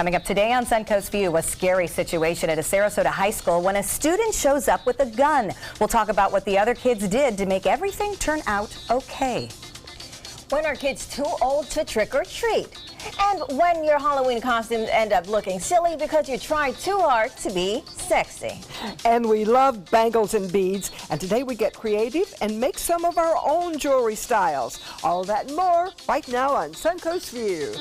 Coming up today on Suncoast View, a scary situation at a Sarasota high school when a student shows up with a gun. We'll talk about what the other kids did to make everything turn out okay. When are kids too old to trick or treat? And when your Halloween costumes end up looking silly because you tried too hard to be sexy. And we love bangles and beads, and today we get creative and make some of our own jewelry styles. All that and more right now on Suncoast View.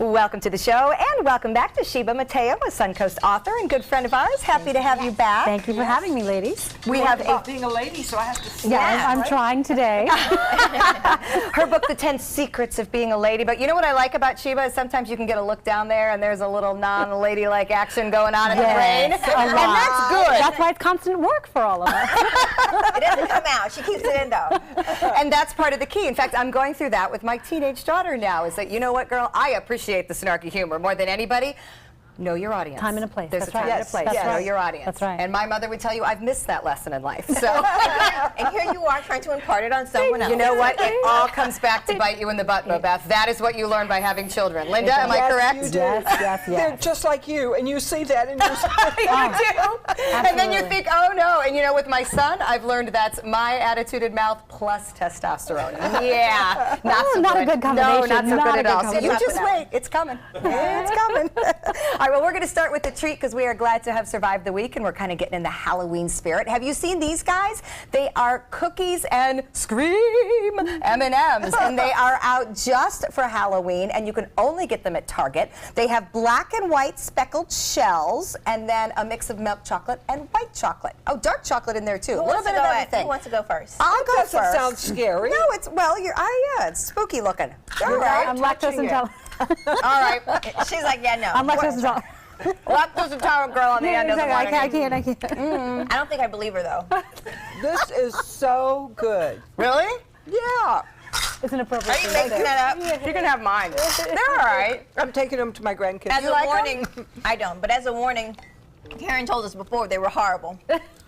Welcome to the show, and welcome back to Sheba Mateo, a Suncoast author and good friend of ours. Happy to have you back. Thank you for having me, ladies. We have being a lady, so I have to. Yeah, I'm trying today. her book, The 10 Secrets of Being a Lady. But you know what I like about Sheba is sometimes you can get a look down there and there's a little non-ladylike action going on in the brain. A And lot. that's good. That's why it's constant work for all of us. It doesn't come out. She keeps it in, though. And that's part of the key. In fact, I'm going through that with my teenage daughter now, is that, you know what, girl, I appreciate the snarky humor more than anybody. Know your audience. Time and a place. There's That's a time right. and a place. That's Know right. your audience. That's right. And my mother would tell you I've missed that lesson in life. So And here you are trying to impart it on someone else. you know what? It all comes back to bite you in the butt, Beth. That is what you learn by having children. Linda, am I correct? You do. Yes. They're just like you, and you see that in your You do. And then you think, oh no. And you know, with my son, I've learned that's my attituded mouth plus testosterone. Yeah. Not so not good. a good combination. No, not so Not good a at good all. So you combination. just wait. It's coming. It's coming. All right, well, we're going to start with the treat because we are glad to have survived the week and we're kind of getting in the Halloween spirit. Have you seen these guys? They are cookies and scream M&Ms, and they are out just for Halloween, and you can only get them at Target. They have black and white speckled shells and then a mix of milk chocolate and white chocolate. Oh, dark chocolate in there too. A little bit of everything. Who wants to go first? I'll go Doesn't first. sound scary. No, it's, well, yeah, it's spooky looking. All right. I'm lactose intolerant. All right. She's like, yeah, no. I'm lactose intolerant. Lactose intolerant girl on the end doesn't want I any. can't. I don't think I believe her, though. This is so good. Really? Yeah. It's inappropriate. Are you making that up? You can have mine. They're all right. I'm taking them to my grandkids. As a like warning, I don't, but as a warning, Karen told us before they were horrible.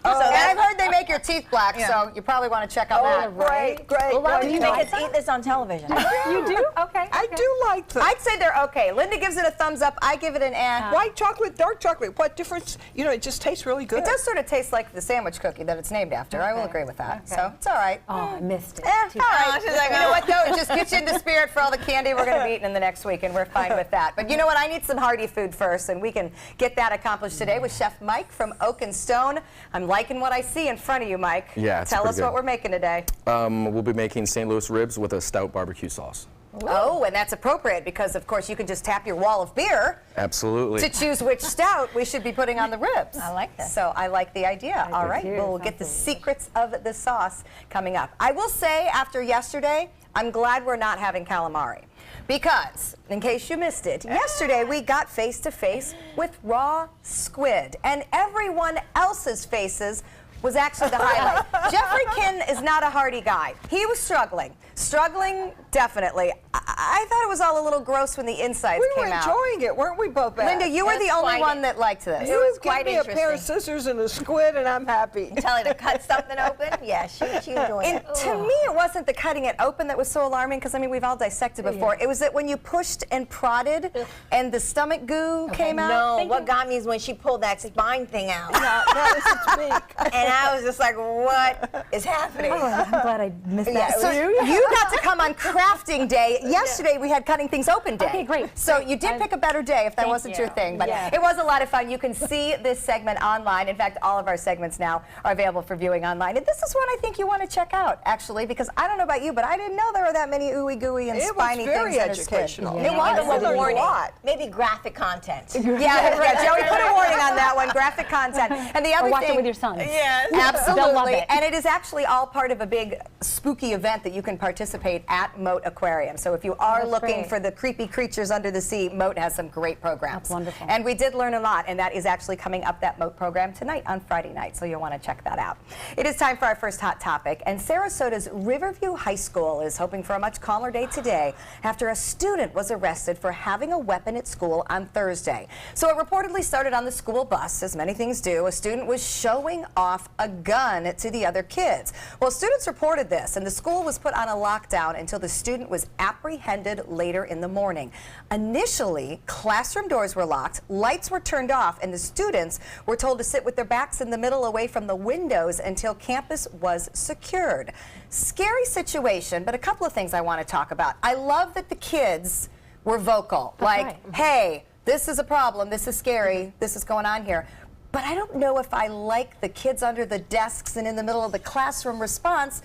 Oh, So and that's- I've heard they make your teeth black, so you probably want to check out that. Great. Well, Why would do you you make like us eat this on television? You do? Okay. I do like them. I'd say they're okay. Linda gives it a thumbs up. I give it an eh. White chocolate, dark chocolate. What difference? You know, it just tastes really good. It does sort of taste like the sandwich cookie that it's named after. I will agree with that. So it's all right. Oh, I missed it. Eh, all right. she's like, You know what, though? It just gets you in the spirit for all the candy we're going to be eating in the next week, and we're fine with that. But you know what? I need some hearty food first, and we can get that accomplished today with Chef Mike from Oak and Stone. I'm liking what I see in front of you, Mike. Yeah, it's Tell pretty us good. what we're making today. We'll be making St. Louis ribs with a stout barbecue sauce. Oh, and that's appropriate because, of course, you can just tap your wall of beer Absolutely. to choose which stout we should be putting on the ribs. I like this. So I like the idea. All right, too. well, we'll get the secrets of the sauce coming up. I will say, after yesterday, I'm glad we're not having calamari. Because, in case you missed it, yesterday we got face-to-face with raw squid. And everyone else's faces was actually the highlight. Jeffrey Kinn is not a hearty guy. He was struggling. Struggling, definitely. I thought it was all a little gross when the insides we were came out. enjoying it, weren't we, both? Linda, you were That's the only quite one that liked this. It was Give quite me a pair of interesting. scissors and a squid, and I'm happy. Tell her to cut something open? Yeah, she was doing And it. to me, it wasn't the cutting it open that was so alarming, because, I mean, we've all dissected before. It was that when you pushed and prodded and the stomach goo came out. No, what got me is when she pulled that spine thing out. That is its beak. And I was just like, what is happening? I'm glad I missed that. So you got to come on crafting day. Yesterday we had cutting things open day. Okay, great. So you did pick a better day if that wasn't your thing. But Yeah. it was a lot of fun. You can see this segment online. In fact, all of our segments now are available for viewing online. And this is one I think you want to check out, actually, because I don't know about you, but I didn't know there were that many ooey gooey and It was spiny very things in a squid. educational. It was. Give them a learned a warning. lot. Maybe graphic content. Yeah, Joey put a warning on that one, graphic content. And the other Or watch thing, it with your sons. Yes. They'll love absolutely, it. and it is actually all part of a big spooky event that you can participate at Moat Aquarium. So So if you are that's looking great. for the creepy creatures under the sea, Moat has some great programs. That's wonderful. And we did learn a lot, and that is actually coming up, that Moat program, tonight on Friday night, so you'll want to check that out. It is time for our first hot topic, and Sarasota's Riverview High School is hoping for a much calmer day today after a student was arrested for having a weapon at school on Thursday. So it reportedly started on the school bus, as many things do. A student was showing off a gun to the other kids. Well, students reported this, and the school was put on a lockdown until the student was apprehended later in the morning. Initially, classroom doors were locked, lights were turned off, and the students were told to sit with their backs in the middle away from the windows until campus was secured. Scary situation, but a couple of things I want to talk about. I love that the kids were vocal, like, right. hey, this is a problem, this is scary, this is going on here. But I don't know if I like the kids under the desks and in the middle of the classroom response.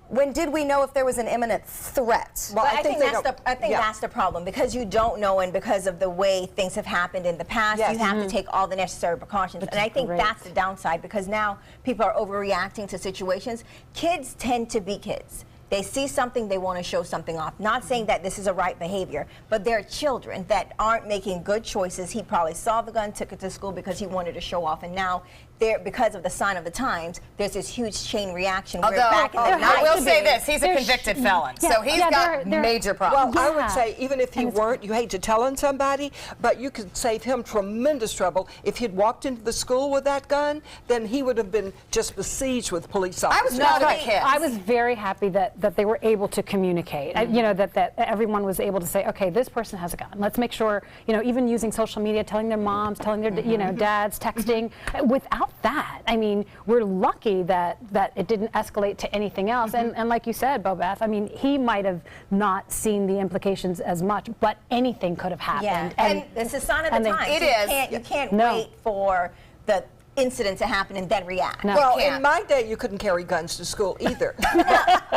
When did we know if there was an imminent threat? Well, I think they that's don't- that's the problem, because you don't know, and because of the way things have happened in the past, Yes. you have to take all the necessary precautions. And I think great. that's the downside, because now people are overreacting to situations. Kids tend to be kids. They see something, they want to show something off. Not saying that this is a right behavior, but they're children that aren't making good choices. He probably saw the gun, took it to school because he wanted to show off, and now because of the sign of the times, there's this huge chain reaction. Where back in the I will 90s say this, he's a There's- convicted felon, yeah, so he's yeah, got they're- major Well, problems. I would Yeah. say even if he And it's- weren't, you hate to tell on somebody, but you could save him tremendous trouble. If he'd walked into the school with that gun, then he would have been just besieged with police I officers. was proud of the Right. kids. I was very happy that they were able to communicate. You know, that everyone was able to say, okay, this person has a gun. Let's make sure, you know, even using social media, telling their moms, telling their, you know, dads, texting. Without that, I mean, we're lucky that it didn't escalate to anything else. And like you said, Bobeth, I mean, he might have not seen the implications as much, but anything could have happened. Yeah, and it's a sign of the and they- times. It you is. You can't No. wait for the incident to happen and then react. No. Well, can't. in my day, you couldn't carry guns to school either.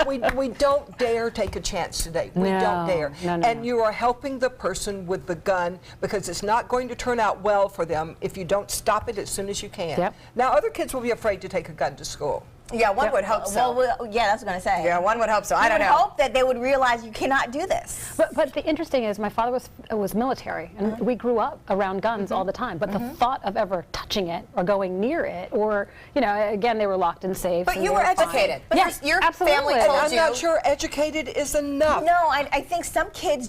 we don't dare take a chance today. We No. don't dare. No, no, And no. you are helping the person with the gun, because it's not going to turn out well for them if you don't stop it as soon as you can. Yep. Now, other kids will be afraid to take a gun to school. Yeah, one would hope so. Well, yeah, that's what I was going to say. Yeah, one would hope so. I You don't would know. hope that they would realize you cannot do this. But the interesting is, my father was military, and we grew up around guns all the time. But the thought of ever touching it or going near it, or, you know, again, they were locked and safe. But and you they were fine. educated. But Yeah, your absolutely. family And And told I'm you. not sure educated is enough. No, I think some kids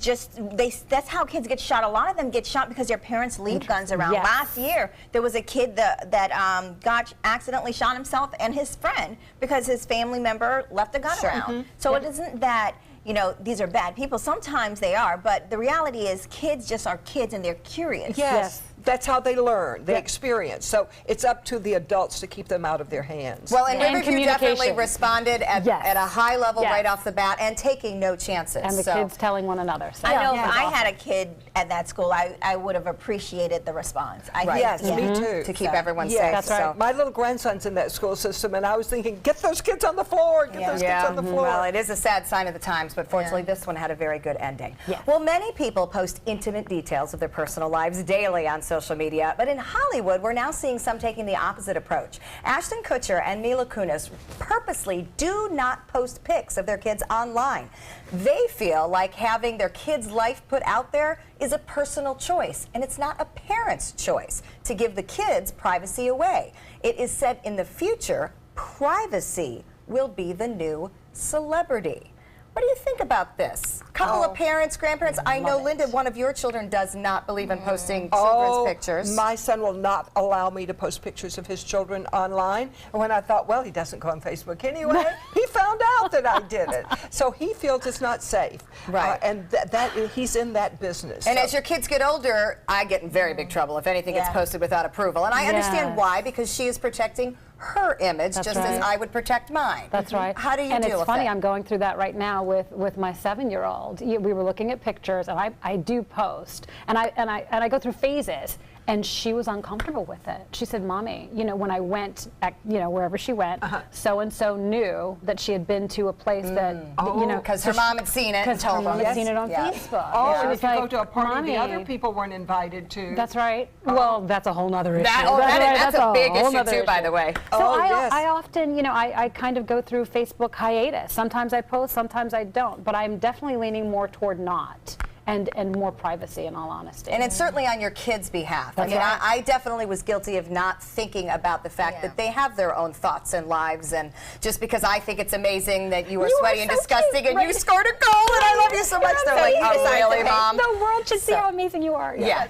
that's how kids get shot. A lot of them get shot because their parents leave guns around. Yes. Last year, there was a kid that accidentally shot himself and his friend because his family member left a gun around. So it isn't that, you know, these are bad people. Sometimes they are, but the reality is kids just are kids and they're curious. Yes. That's how they learn, they experience. So it's up to the adults to keep them out of their hands. Well, and And Riverview definitely communication. responded at Yes. a high level Yes. right off the bat and taking no chances. And the so. kids telling one another. So. I know Yeah. if I had a kid at that school, I would have appreciated the response. I think, Yes, yeah. me too. to keep So, everyone Yes. safe. That's right. So. My little grandson's in that school system, and I was thinking, get those kids on the floor, get those kids on the floor. Well, it is a sad sign of the times, but fortunately this one had a very good ending. Yes. Well, many people post intimate details of their personal lives daily on social media, but in Hollywood, we're now seeing some taking the opposite approach. Ashton Kutcher and Mila Kunis purposely do not post pics of their kids online. They feel like having their kids' life put out there is a personal choice, and it's not a parent's choice to give the kids privacy away. It is said in the future, privacy will be the new celebrity. What do you think about this? Couple of parents, grandparents. I know, Linda, one of your children does not believe in posting children's pictures. My son will not allow me to post pictures of his children online. And when I thought, well, he doesn't go on Facebook anyway, he found out that I did it. So he feels it's not safe. Right. And he's in that business. And So- as your kids get older, I get in very big trouble if anything gets Yeah. posted without approval. And I understand Yes. why, because she is protecting her image That's just as right. I would protect mine. That's right. How do you and deal it's with funny, it? I'm going through that right now with my 7-year-old. We were looking at pictures, and I do post, and I go through phases. and she was uncomfortable with it. She said, Mommy, when I went, wherever she went, so-and-so knew that she had been to a place that, because her mom had seen it and because her told mom her. had seen it on Facebook. Oh, She and was if you go like, to a party Mommy, the other people weren't invited to. That's right. Well, that's a whole nother issue. That's a big whole issue nother too, by issue. the way. So yes. I often, I kind of go through Facebook hiatus. Sometimes I post, sometimes I don't, but I'm definitely leaning more toward not. And more privacy, in all honesty. And it's certainly on your kids' behalf. I mean, I definitely was guilty of not thinking about the fact that they have their own thoughts and lives, and just because I think it's amazing that you are sweaty and so disgusting cute, and you scored a goal and I love you so much, they're like, oh, really, Mom? The world should see how amazing you are. Yeah,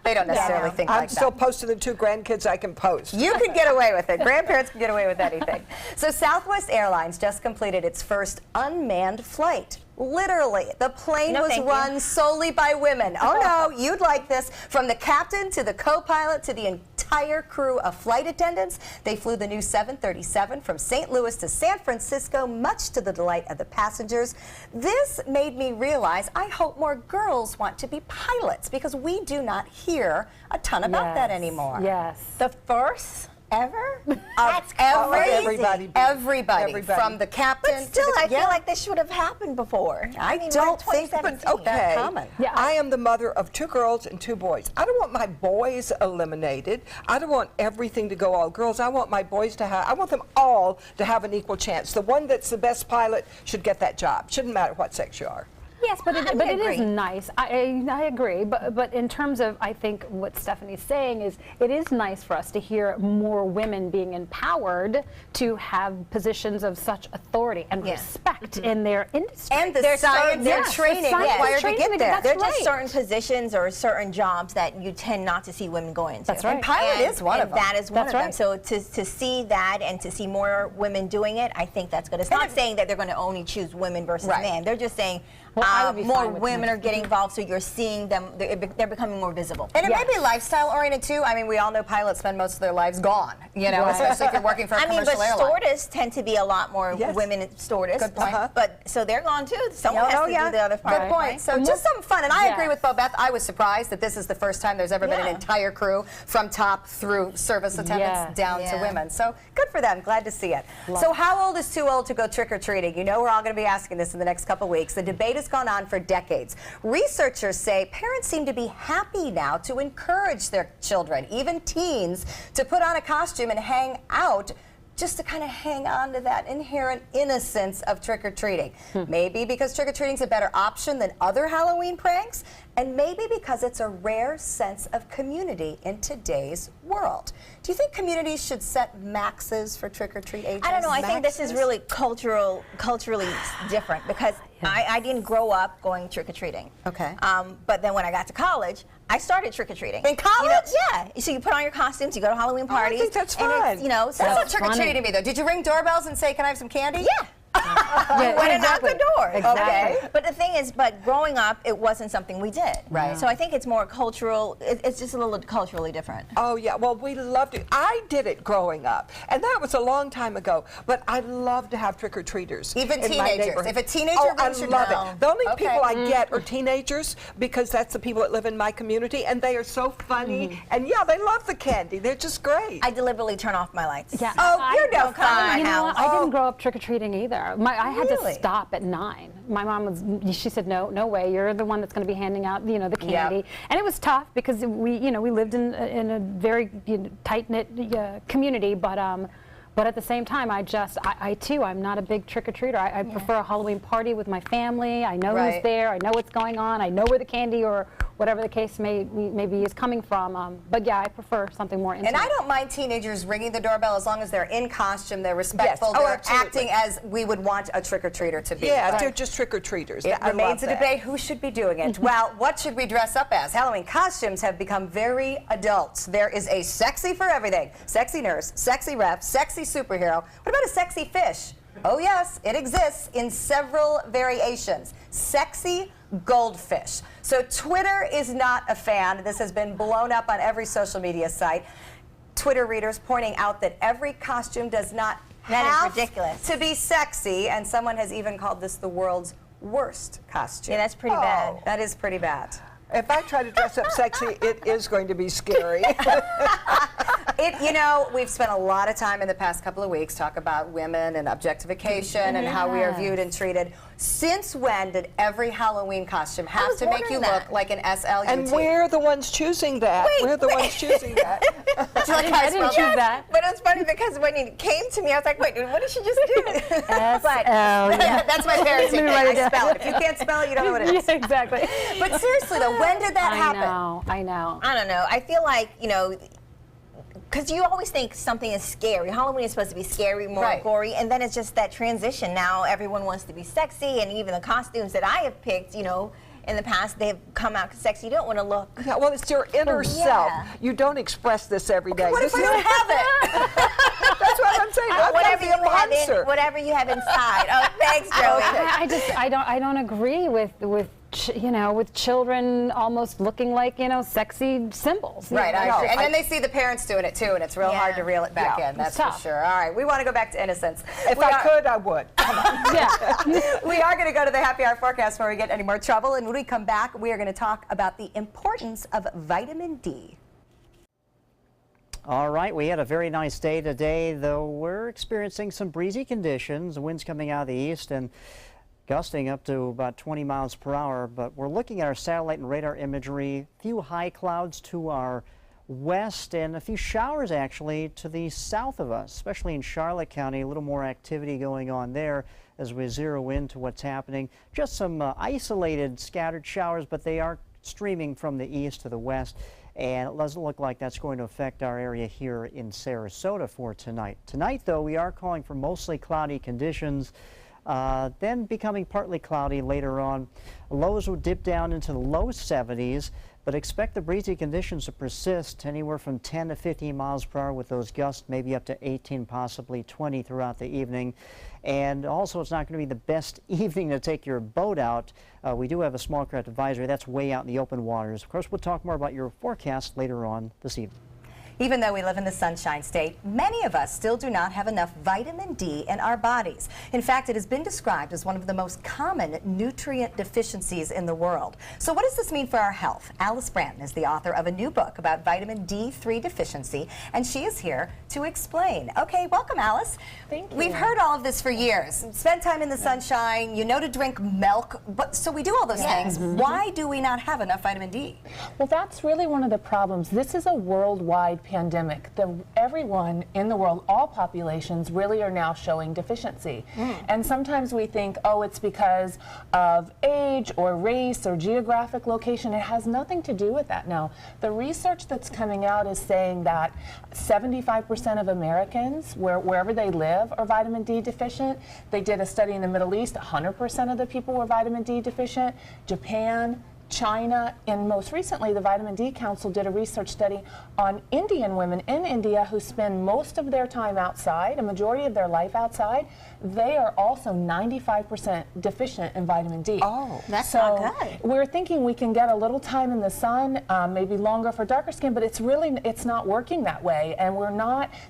they don't necessarily think I'm like still that. posting the 2 grandkids I can post. You can get away with it. Grandparents can get away with anything. So Southwest Airlines just completed its first unmanned flight. Literally, the plane was run solely by women. Oh no, you'd like this. From the captain to the co-pilot to the entire crew of flight attendants, they flew the new 737 from St. Louis to San Francisco, much to the delight of the passengers. This made me realize I hope more girls want to be pilots, because we do not hear a ton about that anymore. Yes. The first ever? That's everybody. Everybody, from the captain But still, to the, I feel like this should have happened before. I mean, don't we're in think, but 2017. okay. Common. Yeah, I am the mother of 2 girls and 2 boys. I don't want my boys eliminated. I don't want everything to go all girls. I want my boys to have, I want them all to have an equal chance. The one that's the best pilot should get that job. Shouldn't matter what sex you are. Yes, but it is agree. nice. I agree, but in terms of, I think what Stephanie's saying is, it is nice for us to hear more women being empowered to have positions of such authority and respect in their industry. And the science and training required to get there. There are just certain positions or certain jobs that you tend not to see women go into. That's right. And pilot is one of them. That is one That's of them. right. So to see that and to see more women doing it, I think that's good. It's not saying that they're going to only choose women versus men. They're just saying I would be more fine with women men. are getting involved, so you're seeing them, they're becoming more visible. And it may be lifestyle oriented too. I mean, we all know pilots spend most of their lives gone, especially if you're working for a commercial airline. Stewardess tend to be a lot more women stewardess. Good point. But so they're gone too. Someone has to do the other part. Good point. So just something fun. And I agree with Bo Beth. I was surprised that this is the first time there's ever been an entire crew from top through service attendants down to women. So good for them. Glad to see it. So how old is too old to go trick-or-treating? You know we're all going to be asking this in the next couple weeks. The debate has gone on for decades. Researchers say parents seem to be happy now to encourage their children, even teens, to put on a costume and hang out, just to kind of hang on to that inherent innocence of trick-or-treating. Maybe because trick-or-treating is a better option than other Halloween pranks, and maybe because it's a rare sense of community in today's world. Do you think communities should set maxes for trick-or-treat ages? I don't know. I think this is really culturally different, because I didn't grow up going trick-or-treating. Okay. But then when I got to college, I started trick-or-treating. In college? Yeah. So you put on your costumes, you go to Halloween parties. I think that's and fun. it's, That's not trick-or-treating to me, though. Did you ring doorbells and say, can I have some candy? Yeah. Went and knocked the door. Exactly. Okay. But the thing is, growing up, it wasn't something we did. Right. So I think it's more cultural. It's just a little culturally different. Oh, yeah. Well, we loved it. I did it growing up, and that was a long time ago. But I love to have trick-or-treaters. Even in my teenagers. neighborhood. If a teenager I rings your love bell. it. The only Okay. people I get are teenagers, because that's the people that live in my community, and they are so funny. And yeah, they love the candy. They're just great. I deliberately turn off my lights. Yeah. Oh, you're no don't come to my fun. You know what? house. I didn't grow up trick-or-treating either. I had to Really? stop at 9. My mom she said, no way, you're the one that's going to be handing out, the candy. And it was tough because we lived in a very tight-knit community, but at the same time, I too, I'm not a big trick-or-treater. I prefer a Halloween party with my family. I know who's there. I know what's going on. I know where the candy or whatever the case may be is coming from. But yeah, I prefer something more intimate. And I don't mind teenagers ringing the doorbell as long as they're in costume, they're respectful, Yes. Oh, they're absolutely. acting as we would want a trick-or-treater to be. Yeah, they're just trick-or-treaters. It I remains a love that. debate who should be doing it. Well, what should we dress up as? Halloween costumes have become very adult. There is a sexy for everything. Sexy nurse, sexy ref, sexy superhero. What about a sexy fish? Oh yes, it exists in several variations. Sexy goldfish. So Twitter is not a fan. This has been blown up on every social media site. Twitter readers pointing out that every costume does not have ridiculous. to be sexy, and someone has even called this the world's worst costume. Yeah, that's pretty bad. That is pretty bad. If I try to dress up sexy, it is going to be scary. You know, we've spent a lot of time in the past couple of weeks talk about women and objectification and how we are viewed and treated. Since when did every Halloween costume have to make you look like an SLUT? And we're the ones choosing that. We're the ones choosing that. Do you like how I spelled choose it? that. But it's funny because when it came to me, I was like, wait, what did she just do? Yeah, that's my parenting thing. I spell it. If you can't spell it, you don't know what it is. Yeah, exactly. But seriously, though, when did that happen? I know. I don't know. I feel like, you know, because you always think something is scary. Halloween is supposed to be scary, more gory, and then it's just that transition. Now everyone wants to be sexy, and even the costumes that I have picked, you know, in the past, they've come out sexy. You don't want to look. Yeah, well, it's your inner self. You don't express this every day. What if I don't have it? That's what I'm saying. Whatever you have inside. Oh, thanks, Joey. I don't agree with you know, with children almost looking like, you know, sexy symbols. Right, I agree. And then they see the parents doing it too, and it's real hard to reel it back in. That's for sure. All right, we want to go back to innocence. If I could, I would. Yeah. We are going to go to the happy hour forecast before we get any more trouble. And when we come back, we are going to talk about the importance of vitamin D. All right, we had a very nice day today, though we're experiencing some breezy conditions. The wind's coming out of the east and gusting up to about 20 miles per hour. But we're looking at our satellite and radar imagery. A few high clouds to our west and a few showers actually to the south of us, especially in Charlotte County. A little more activity going on there as we zero into what's happening. Just some isolated scattered showers, but they are streaming from the east to the west. And it doesn't look like that's going to affect our area here in Sarasota for tonight. Tonight, though, we are calling for mostly cloudy conditions, then becoming partly cloudy later on. Lows will dip down into the low 70s, but expect the breezy conditions to persist anywhere from 10 to 15 miles per hour with those gusts, maybe up to 18, possibly 20 throughout the evening. And also, it's not going to be the best evening to take your boat out. We do have a small craft advisory. That's way out in the open waters. Of course, we'll talk more about your forecast later on this evening. Even though we live in the Sunshine State, many of us still do not have enough vitamin D in our bodies. In fact, it has been described as one of the most common nutrient deficiencies in the world. So what does this mean for our health? Alice Branton is the author of a new book about vitamin D3 deficiency, and she is here to explain. Okay, welcome, Alice. Thank you. We've heard all of this for years. Spend time in the sunshine, you know to drink milk, but so we do all those things. Why do we not have enough vitamin D? Well, that's really one of the problems. This is a worldwide pandemic. Everyone in the world, all populations really are now showing deficiency. And sometimes we think, oh, it's because of age or race or geographic location. It has nothing to do with that now. The research that's coming out is saying that 75% of Americans, wherever they live, are vitamin D deficient. They did a study in the Middle East, 100% of the people were vitamin D deficient. Japan, China, and most recently the Vitamin D Council did a research study on Indian women in India who spend most of their time outside, a majority of their life outside. They are also 95% deficient in vitamin D. Oh, that's not good. We're thinking we can get a little time in the sun, maybe longer for darker skin, but it's not working that way, and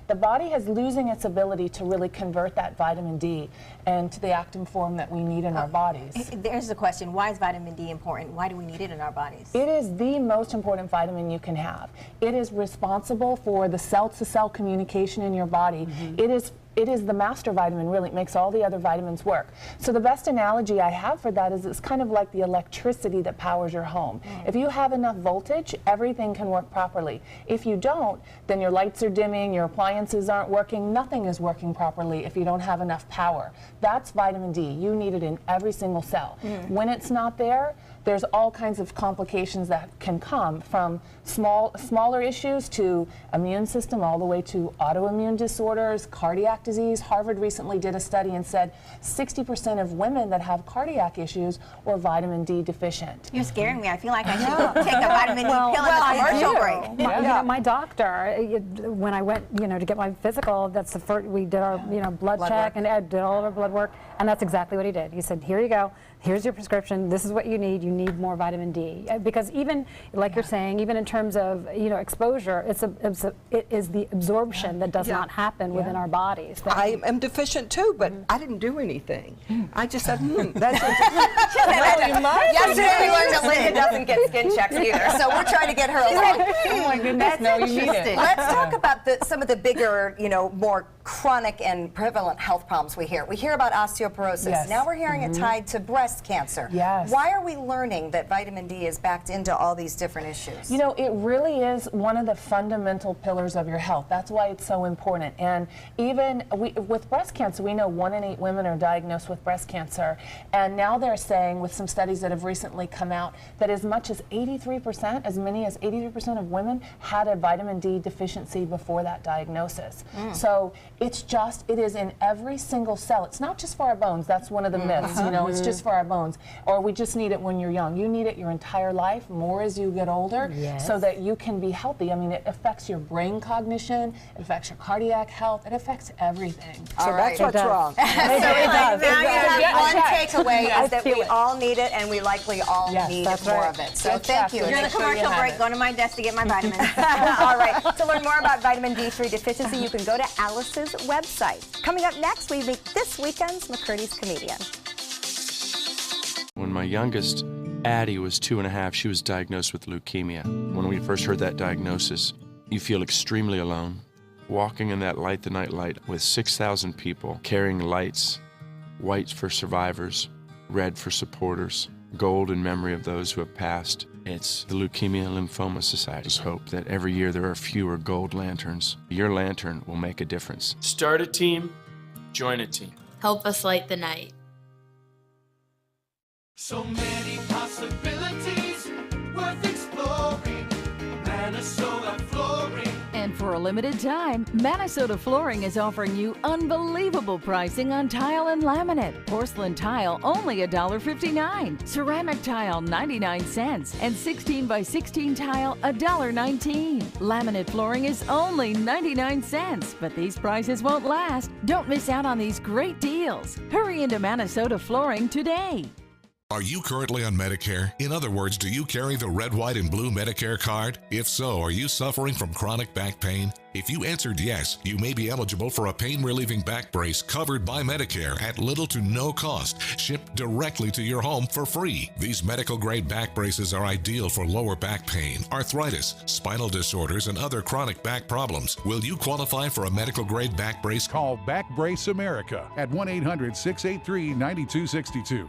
the body is losing its ability to really convert that vitamin D into the active form that we need in our bodies. There's the question, why is vitamin D important? Why do we need it in our bodies? It is the most important vitamin you can have. It is responsible for the cell-to-cell communication in your body. It is the master vitamin, really. It makes all the other vitamins work. So the best analogy I have for that is it's kind of like the electricity that powers your home. If you have enough voltage, everything can work properly. If you don't, then your lights are dimming, your appliances aren't working, nothing is working properly if you don't have enough power. That's vitamin D. You need it in every single cell. When it's not there, there's all kinds of complications that can come from smaller issues to immune system, all the way to autoimmune disorders, cardiac disease. Harvard recently did a study and said 60% of women that have cardiac issues were vitamin D deficient. You're scaring me. I feel like I should take a vitamin D pill in the commercial break. You know, my doctor, when I went, to get my physical, that's the first, we did our, blood check and did all of our blood work, and that's exactly what he did. He said, here you go. here's your prescription, this is what you need more vitamin D. Because even, like you're saying, even in terms of, exposure, it is the absorption that does not happen within our bodies. I am deficient too, but I didn't do anything. I just said, that's Yesterday we learned that Linda doesn't get skin checks either, so we're trying to get her along. Oh my goodness, no, you need it. Let's talk about some of the bigger, more chronic and prevalent health problems we hear. We hear about osteoporosis. Yes. Now we're hearing it tied to breast cancer. Yes. Why are we learning that vitamin D is backed into all these different issues? It really is one of the fundamental pillars of your health. That's why it's so important. And even with breast cancer, we know 1 in 8 women are diagnosed with breast cancer. And now they're saying, with some studies that have recently come out, that as much as 83%, as many as 83% of women had a vitamin D deficiency before that diagnosis. So it is in every single cell. It's not just for our bones. That's one of the myths, it's just for our bones. Or we just need it when you're young. You need it your entire life, more as you get older, so that you can be healthy. I mean, it affects your brain cognition, it affects your cardiac health, it affects everything. So that's what's wrong. So now you have one check. takeaway is that we all need it, and we likely all need more of it. So thank you. During the commercial break, go to my desk to get my vitamins. All right. To learn more about vitamin D3 deficiency, you can go to Alice's website. Coming up next, we meet this weekend's McCurdy's comedian. When my youngest, Addie, was 2.5, she was diagnosed with leukemia. When we first heard that diagnosis, you feel extremely alone. Walking in that Light the Night light with 6,000 people carrying lights, white for survivors, red for supporters, gold in memory of those who have passed. It's the Leukemia and Lymphoma Society's hope that every year there are fewer gold lanterns. Your lantern will make a difference. Start a team, join a team. Help us light the night. So many possibilities worth exploring. Minnesota Flooring. And for a limited time, Minnesota Flooring is offering you unbelievable pricing on tile and laminate. Porcelain tile only $1.59. Ceramic tile 99 cents. And 16 by 16 tile $1.19. Laminate flooring is only 99 cents. But these prices won't last. Don't miss out on these great deals. Hurry into Minnesota Flooring today. Are you currently on Medicare? In other words, do you carry the red, white, and blue Medicare card? If so, are you suffering from chronic back pain? If you answered yes, you may be eligible for a pain-relieving back brace covered by Medicare at little to no cost, shipped directly to your home for free. These medical-grade back braces are ideal for lower back pain, arthritis, spinal disorders, and other chronic back problems. Will you qualify for a medical-grade back brace? Call Back Brace America at 1-800-683-9262.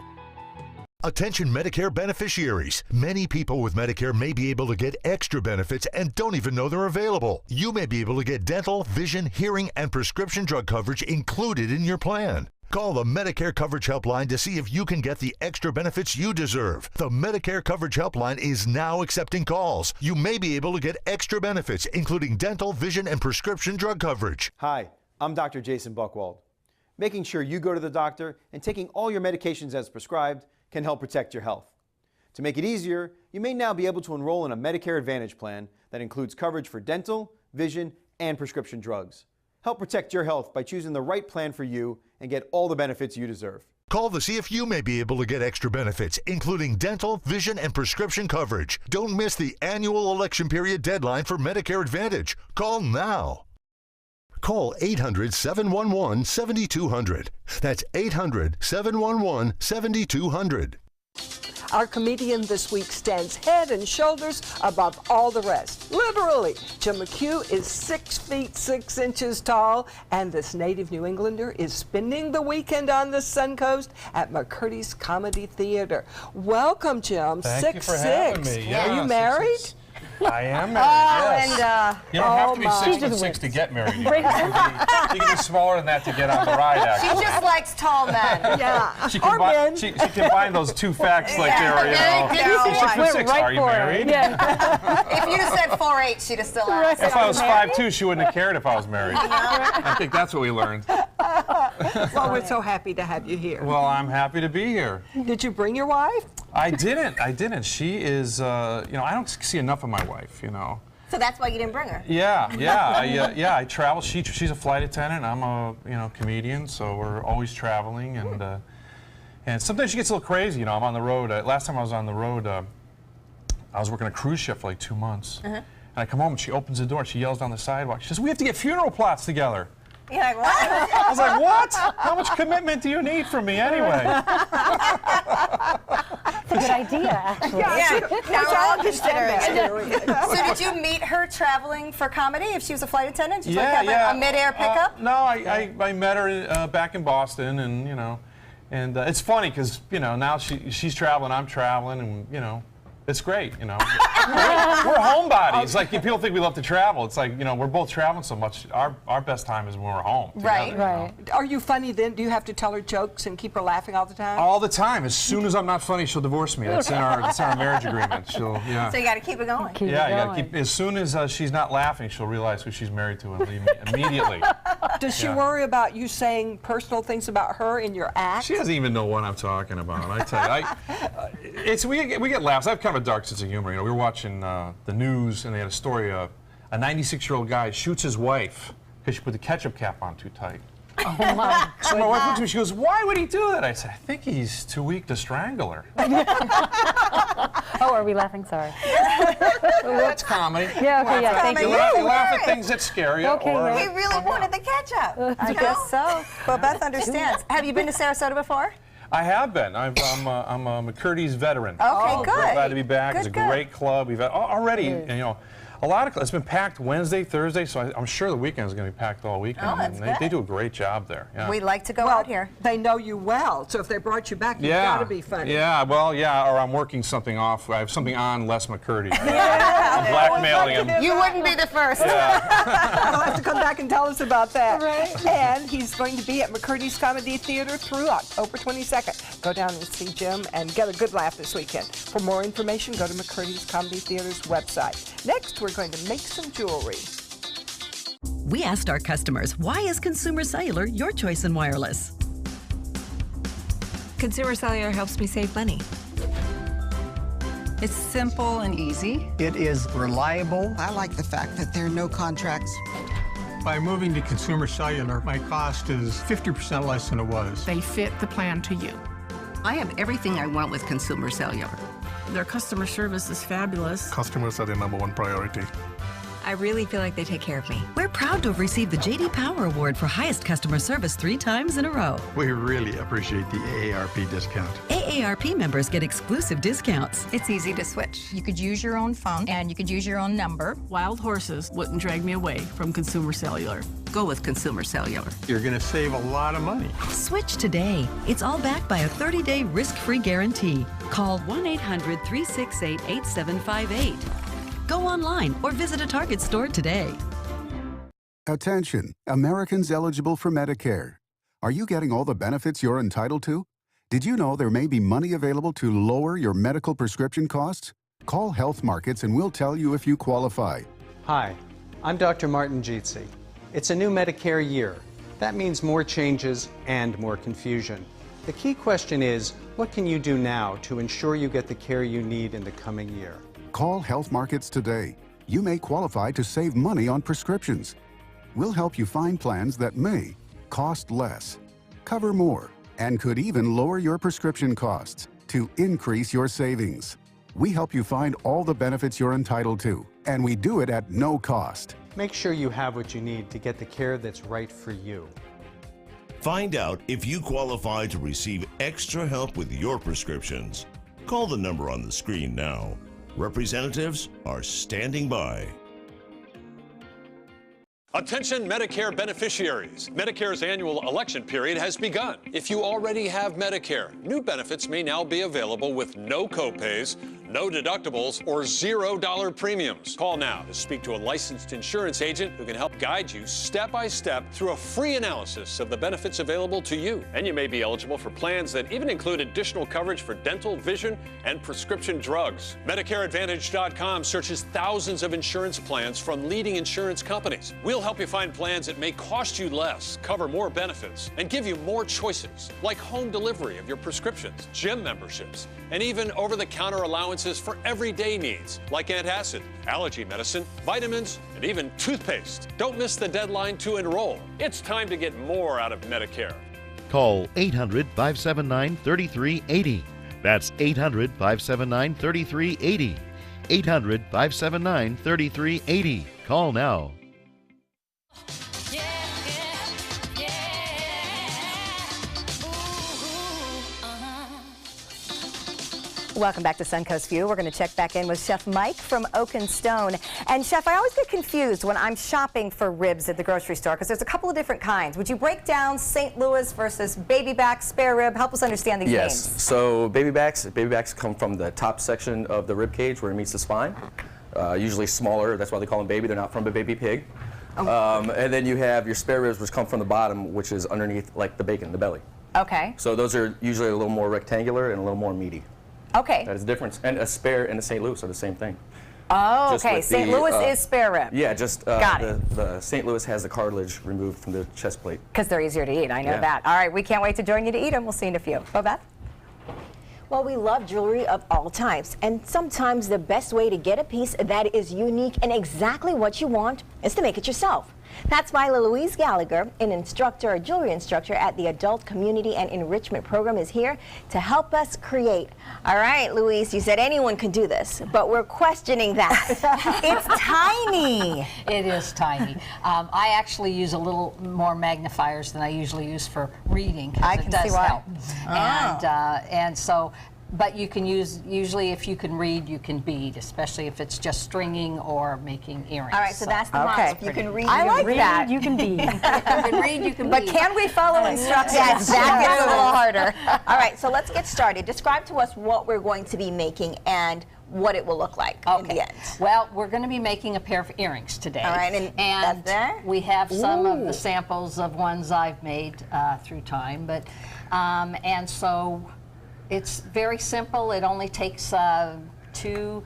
Attention Medicare beneficiaries. Many people with Medicare may be able to get extra benefits and don't even know they're available. You may be able to get dental, vision, hearing, and prescription drug coverage included in your plan. Call the Medicare Coverage Helpline to see if you can get the extra benefits you deserve. The Medicare Coverage Helpline is now accepting calls. You may be able to get extra benefits, including dental, vision, and prescription drug coverage. Hi, I'm Dr. Jason Buchwald. Making sure you go to the doctor and taking all your medications as prescribed can help protect your health. To make it easier, you may now be able to enroll in a Medicare Advantage plan that includes coverage for dental, vision, and prescription drugs. Help protect your health by choosing the right plan for you and get all the benefits you deserve. Call to see if you may be able to get extra benefits, including dental, vision, and prescription coverage. Don't miss the annual election period deadline for Medicare Advantage. Call now. Call 800-711-7200. That's 800-711-7200. Our comedian this week stands head and shoulders above all the rest. Literally. Jim McHugh is 6 feet 6 inches tall, and this native New Englander is spending the weekend on the Suncoast at McCurdy's Comedy Theater. Welcome, Jim. Thank you for having me. Yeah, Are you married? I am married, yes. And, you don't have to be 6'6" to get married. You can be smaller than that to get on the ride, actually. she just likes tall men. Yeah. She combined those two facts like they were, you know. She's 6'6", are you married? Yeah. If you'd have said 4'8", she'd have still asked. If I was 5'2", she wouldn't have cared if I was married. I think that's what we learned. Well, we're so happy to have you here. Well, I'm happy to be here. Did you bring your wife? I didn't. She is, I don't see enough of my wife, you know. So that's why you didn't bring her? Yeah. I travel. She's a flight attendant. I'm a, comedian, so we're always traveling, and And sometimes she gets a little crazy, you know. I'm on the road. Last time I was on the road, I was working a cruise ship for like 2 months. And I come home and she opens the door, she yells down the sidewalk. She says, "We have to get funeral plots together." You're like, what? I was like, what? How much commitment do you need from me anyway? It's a good idea, actually. Yeah, now we're all considering it. So did you meet her traveling for comedy if she was a flight attendant? Did you Yeah, like have yeah. a mid-air pickup? No, I met her back in Boston, and you know, and it's funny because you know now she's traveling, I'm traveling, and you know, it's great. You know, we're homebodies. Like people think we love to travel. It's like you know we're both traveling so much. Our best time is when we're home. Right. Together, Right. You know? Are you funny then? Do you have to tell her jokes and keep her laughing all the time? All the time. As soon as I'm not funny, she'll divorce me. That's in our marriage agreement. She'll So you got to keep it going. You got to keep. As soon as she's not laughing, she'll realize who she's married to and leave me immediately. Does she worry about you saying personal things about her in your act? She doesn't even know what I'm talking about. I tell you, we get laughs. I have kind of a dark sense of humor. You know, we were watching the news and they had a story of a 96-year-old guy shoots his wife because she put the ketchup cap on too tight. Oh my! So my wife looked at me. She goes, "Why would he do that?" I said, "I think he's too weak to strangle her." Oh, are we laughing? Sorry. That's comedy. Yeah, okay, yeah, thank you. You laugh at things that scare you. Okay, or, He really wanted the ketchup. I guess so. Well, Beth understands. Have you been to Sarasota before? I have been. I'm a McCurdy's veteran. Okay, good. We're glad to be back. Good, It's a good. great club. We've had already, you know, a lot of it's been packed Wednesday, Thursday, so I'm sure the weekend is going to be packed all weekend. Oh, that's and they do a great job there. Yeah. We'd like to go out here. They know you well, so if they brought you back, you've got to be funny. Yeah, well, yeah, or I'm working something off. I have something on Les McCurdy. I'm blackmailing him. You wouldn't be the first. You'll have to come back and tell us about that. Right. And he's going to be at McCurdy's Comedy Theater through October 22nd. Go down and see Jim and get a good laugh this weekend. For more information, go to McCurdy's Comedy Theater's website. Next, we're going to make some jewelry. We asked our customers, why is Consumer Cellular your choice in wireless? Consumer Cellular helps me save money. It's simple and easy. It is reliable. I like the fact that there are no contracts. By moving to Consumer Cellular, my cost is 50% less than it was. They fit the plan to you. I have everything I want with Consumer Cellular. Their customer service is fabulous. Customers are the #1 priority. I really feel like they take care of me. We're proud to have received the J.D. Power Award for highest customer service 3 times in a row. We really appreciate the AARP discount. AARP members get exclusive discounts. It's easy to switch. You could use your own phone and you could use your own number. Wild horses wouldn't drag me away from Consumer Cellular. Go with Consumer Cellular. You're going to save a lot of money. Switch today. It's all backed by a 30-day risk-free guarantee. Call 1-800-368-8758. Go online or visit a Target store today. Attention, Americans eligible for Medicare. Are you getting all the benefits you're entitled to? Did you know there may be money available to lower your medical prescription costs? Call Health Markets and we'll tell you if you qualify. Hi, I'm Dr. Martin Jeetsi. It's a new Medicare year. That means more changes and more confusion. The key question is, what can you do now to ensure you get the care you need in the coming year? Call Health Markets today. You may qualify to save money on prescriptions. We'll help you find plans that may cost less, cover more, and could even lower your prescription costs to increase your savings. We help you find all the benefits you're entitled to, and we do it at no cost. Make sure you have what you need to get the care that's right for you. Find out if you qualify to receive extra help with your prescriptions. Call the number on the screen now. Representatives are standing by. Attention Medicare beneficiaries. Medicare's annual election period has begun. If you already have Medicare, new benefits may now be available with no copays, no deductibles, or $0 premiums. Call now to speak to a licensed insurance agent who can help guide you step by step through a free analysis of the benefits available to you. And you may be eligible for plans that even include additional coverage for dental, vision, and prescription drugs. MedicareAdvantage.com searches thousands of insurance plans from leading insurance companies. We'll help you find plans that may cost you less, cover more benefits, and give you more choices, like home delivery of your prescriptions, gym memberships, and even over-the-counter allowances for everyday needs, like antacid, allergy medicine, vitamins, and even toothpaste. Don't miss the deadline to enroll. It's time to get more out of Medicare. Call 800-579-3380. That's 800-579-3380. 800-579-3380. Call now. Welcome back to Suncoast View. We're going to check back in with Chef Mike from Oak and Stone. And Chef, I always get confused when I'm shopping for ribs at the grocery store because there's a couple of different kinds. Would you break down St. Louis versus baby back, spare rib? Help us understand these names. Yes. So baby backs come from the top section of the rib cage where it meets the spine. Usually smaller. That's why they call them baby. They're not from a baby pig. And then you have your spare ribs, which come from the bottom, which is underneath, like the bacon, the belly. Okay. So those are usually a little more rectangular and a little more meaty. Okay. That is the difference. And a spare and a St. Louis are the same thing. Oh, okay. St. Louis is spare rib. Yeah, just Got it. The St. Louis has the cartilage removed from the chest plate. Because they're easier to eat. I know that. All right. We can't wait to join you to eat them. We'll see you in a few. Beth? Well, we love jewelry of all types, and sometimes the best way to get a piece that is unique and exactly what you want is to make it yourself. That's why Louise Gallagher, a jewelry instructor at the Adult Community and Enrichment Program, is here to help us create. All right, Louise, you said anyone can do this, but we're questioning that. It's tiny. It is tiny. I actually use a little more magnifiers than I usually use for reading. I can see why. Help. And so. But you can use, usually if you can read, you can bead, especially if it's just stringing or making earrings. All right, so that's the model. If you can read, I like that. You can bead. You can read, you can But bead. can we follow instructions? Yes, that gets a little harder. All right, so let's get started. Describe to us what we're going to be making and what it will look like in the end. Well, we're going to be making a pair of earrings today. All right, and that's there? We have some of the samples of ones I've made through time, but and so it's very simple. It only takes two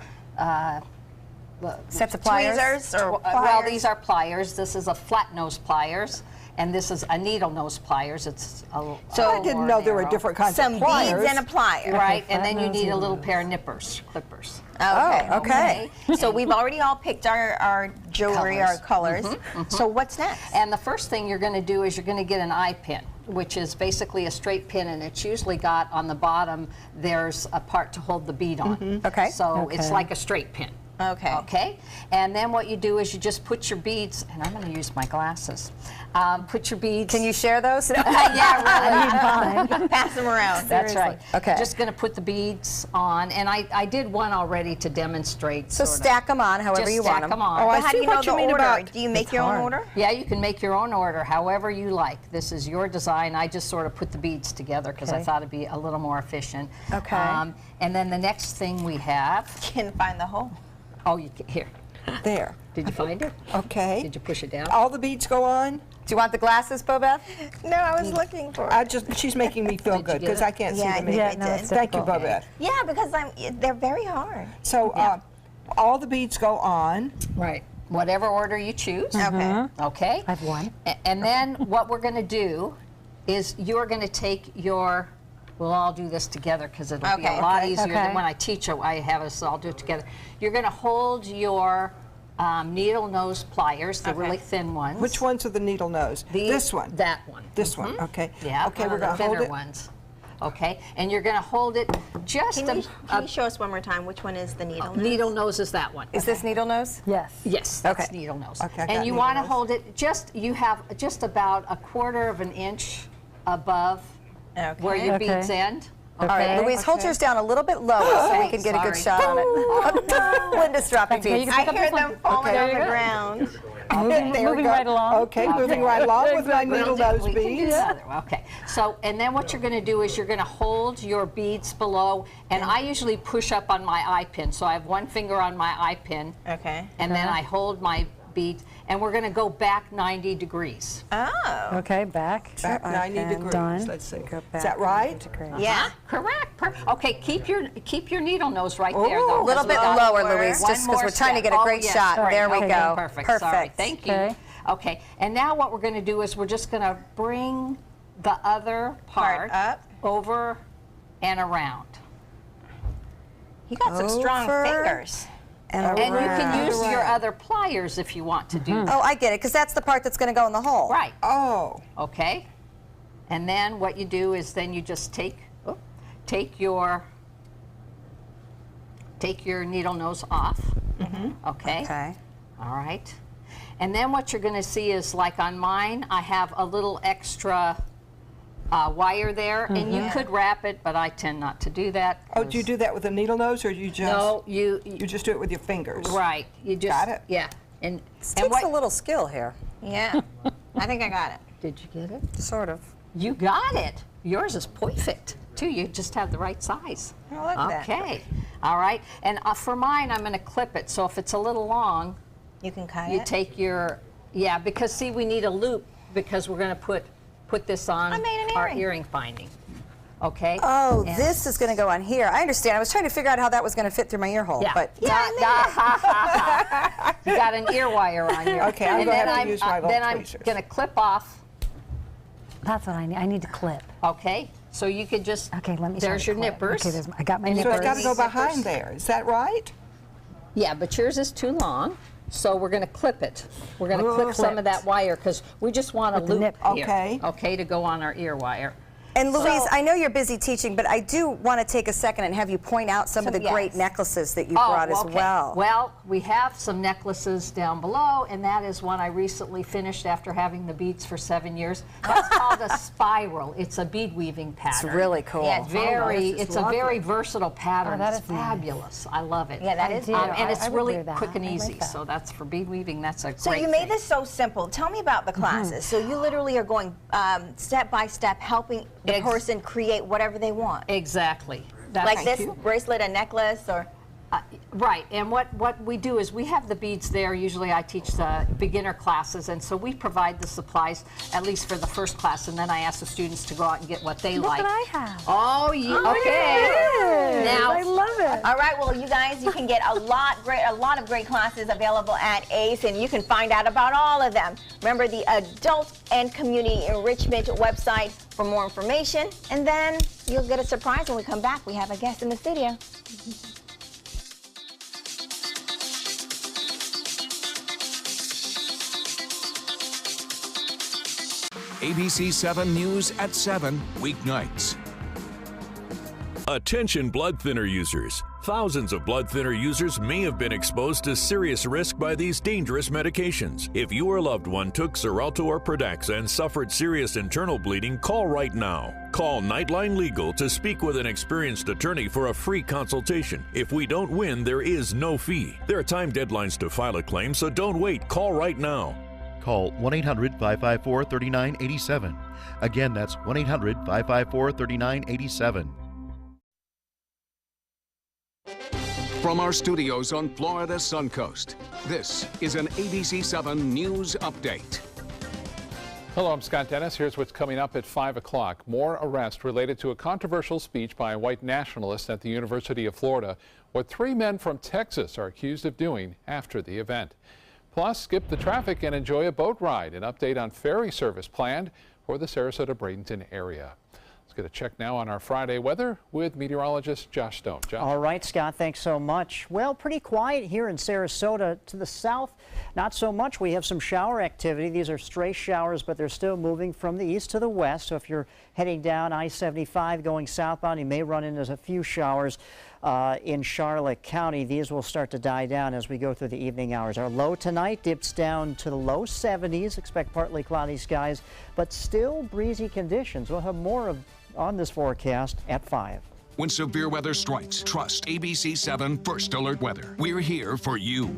sets of pliers? Tweezers or pliers? Well, these are pliers. This is a flat nose pliers. And this is a needle nose pliers. It's So I didn't know there were different kinds of pliers. Some beads and a plier. Right, and then you need a little pair of nippers, clippers. Okay. Oh, okay. So we've already all picked our jewelry, our colors. So what's next? And the first thing you're going to do is you're going to get an eye pin, which is basically a straight pin, and it's usually got on the bottom, there's a part to hold the bead on. Okay. So it's like a straight pin. Okay. Okay. And then what you do is you just put your beads, and I'm going to use my glasses. Put your beads. Can you share those? Yeah, really. Pass them around. That's right. Okay. Just going to put the beads on, and I did one already to demonstrate. So stack them on however you want them. Stack them on. Oh, I How do see you know what you the mean order? about. Do you make your own order? Yeah, you can make your own order however you like. This is your design. I just sort of put the beads together because I thought it'd be a little more efficient. Okay. And then the next thing we have. Can find the hole. Oh, you can, here. There. Did you find it? Okay. Did you push it down? All the beads go on? Do you want the glasses, Beth? No, I was looking for it. She's making me feel good because I can't see them. Thank you, Bobette. Yeah, because they're very hard. So all the beads go on. Right. Whatever order you choose. Okay. Okay. I have one. And then what we're going to do is you're going to take your. We'll all do this together because it'll be a lot easier than when I teach it. I have us all do it together. You're going to hold your needle nose pliers, the really thin ones. Which ones are the needle nose? This one. That one. This one. Okay. Yeah. Okay, we're going to hold it. Ones. Okay, and you're going to hold it just. Can you show us one more time which one is the needle nose? Needle nose is that one. Is this needle nose? Yes. Yes. That's needle nose. Okay. And you want to hold it just. You have just about 1/4 of an inch above where your beads end. All right, Louise, hold yours down a little bit lower so we can get a good shot on it. Linda's dropping beads. I hear them falling on the ground. Moving right along. Okay, moving right along with my needle nose beads. Okay, so, and then what you're going to do is you're going to hold your beads below, and I usually push up on my eye pin. So I have one finger on my eye pin. Okay. And then I hold my beads, and we're going to go back 90 degrees. Oh. Okay, back. Back 90 degrees. Done. Let's see. Is that right? Yeah. Correct. Okay, keep your needle nose right there, though. A little bit lower, Louise, just because we're trying to get a great shot. There we go. Perfect. Sorry. Thank you. Okay, and now what we're going to do is we're just going to bring the other part up, over and around. You got some strong fingers. And you can use your other pliers if you want to do that. Oh, I get it, because that's the part that's going to go in the hole. Right. Oh. Okay. And then what you do is then you just take your needle nose off. Okay. Okay. All right. And then what you're going to see is, like on mine, I have a little extra wire there, and you could wrap it, but I tend not to do that. Oh, do you do that with a needle nose, or you just? No, you just do it with your fingers. Right. You just got it. Yeah. And It takes a little skill here. Yeah. I think I got it. Did you get it? Sort of. You got it. Yours is perfect too. You just have the right size. Oh, look at that. Okay. All right. And for mine, I'm going to clip it. So if it's a little long, you can cut you it. take your because see, we need a loop because we're going to put this on our earring binding. Okay. Oh, this is going to go on here. I understand. I was trying to figure out how that was going to fit through my ear hole. Yeah. But You got an ear wire on here. Okay, I'm going to have to use my little Then I'm tweezers. going to clip off. That's what I need. I need to clip. Okay. So you could just. Okay, let me. There's your nippers. Okay, I got my So nippers. it's got to go behind there. Is that right? Yeah, but yours is too long. So we're going to clip it. We're going to clip some of that wire because we just want a With the loop nip. here. Okay, to go on our ear wire. And Louise, I know you're busy teaching, but I do want to take a second and have you point out some of the great necklaces that you brought as well. Well, we have some necklaces down below, and that is one I recently finished after having the beads for 7 years. That's called a spiral. It's a bead weaving pattern. It's really cool. Yeah, it's a very versatile pattern. that it's is nice. fabulous. I love it. Yeah, that is and it's I would really wear that. quick and I like easy. that. So that's for bead weaving. That's a So great you made thing. this so simple. Tell me about the classes. So you literally are going step by step, helping the person create whatever they want. Exactly. Like this bracelet, a necklace, or? Right, and what we do is we have the beads there. Usually I teach the beginner classes, and so we provide the supplies, at least for the first class, and then I ask the students to go out and get what they like. Look what I have. Oh, yeah. Okay. Now, I love it. All right, well, you guys, you can get a lot of great classes available at ACE, and you can find out about all of them. Remember the Adult and Community Enrichment website for more information, and then you'll get a surprise when we come back. We have a guest in the studio. ABC 7 News at 7 weeknights. Attention blood thinner users. Thousands of blood thinner users may have been exposed to serious risk by these dangerous medications. If your loved one took Xarelto or Pradaxa and suffered serious internal bleeding, call right now. Call Nightline Legal to speak with an experienced attorney for a free consultation. If we don't win, there is no fee. There are time deadlines to file a claim, so don't wait. Call right now. Call 1-800-554-3987. Again, that's 1-800-554-3987. From our studios on Florida's Suncoast, this is an ABC 7 News Update. Hello, I'm Scott Dennis. Here's what's coming up at 5 o'clock. More arrests related to a controversial speech by a white nationalist at the University of Florida. What 3 men from Texas are accused of doing after the event. Plus, skip the traffic and enjoy a boat ride. An update on ferry service planned for the Sarasota-Bradenton area. Let's get a check now on our Friday weather with meteorologist Josh Stone. Josh. All right, Scott, thanks so much. Well, pretty quiet here in Sarasota. To the south, not so much. We have some shower activity. These are stray showers, but they're still moving from the east to the west. So if you're heading down I-75 going southbound, you may run into a few showers in Charlotte County. These will start to die down as we go through the evening hours. Our low tonight dips down to the low 70s. Expect partly cloudy skies, but still breezy conditions. We'll have more on this forecast at 5. When severe weather strikes, trust ABC 7 First Alert Weather. We're here for you.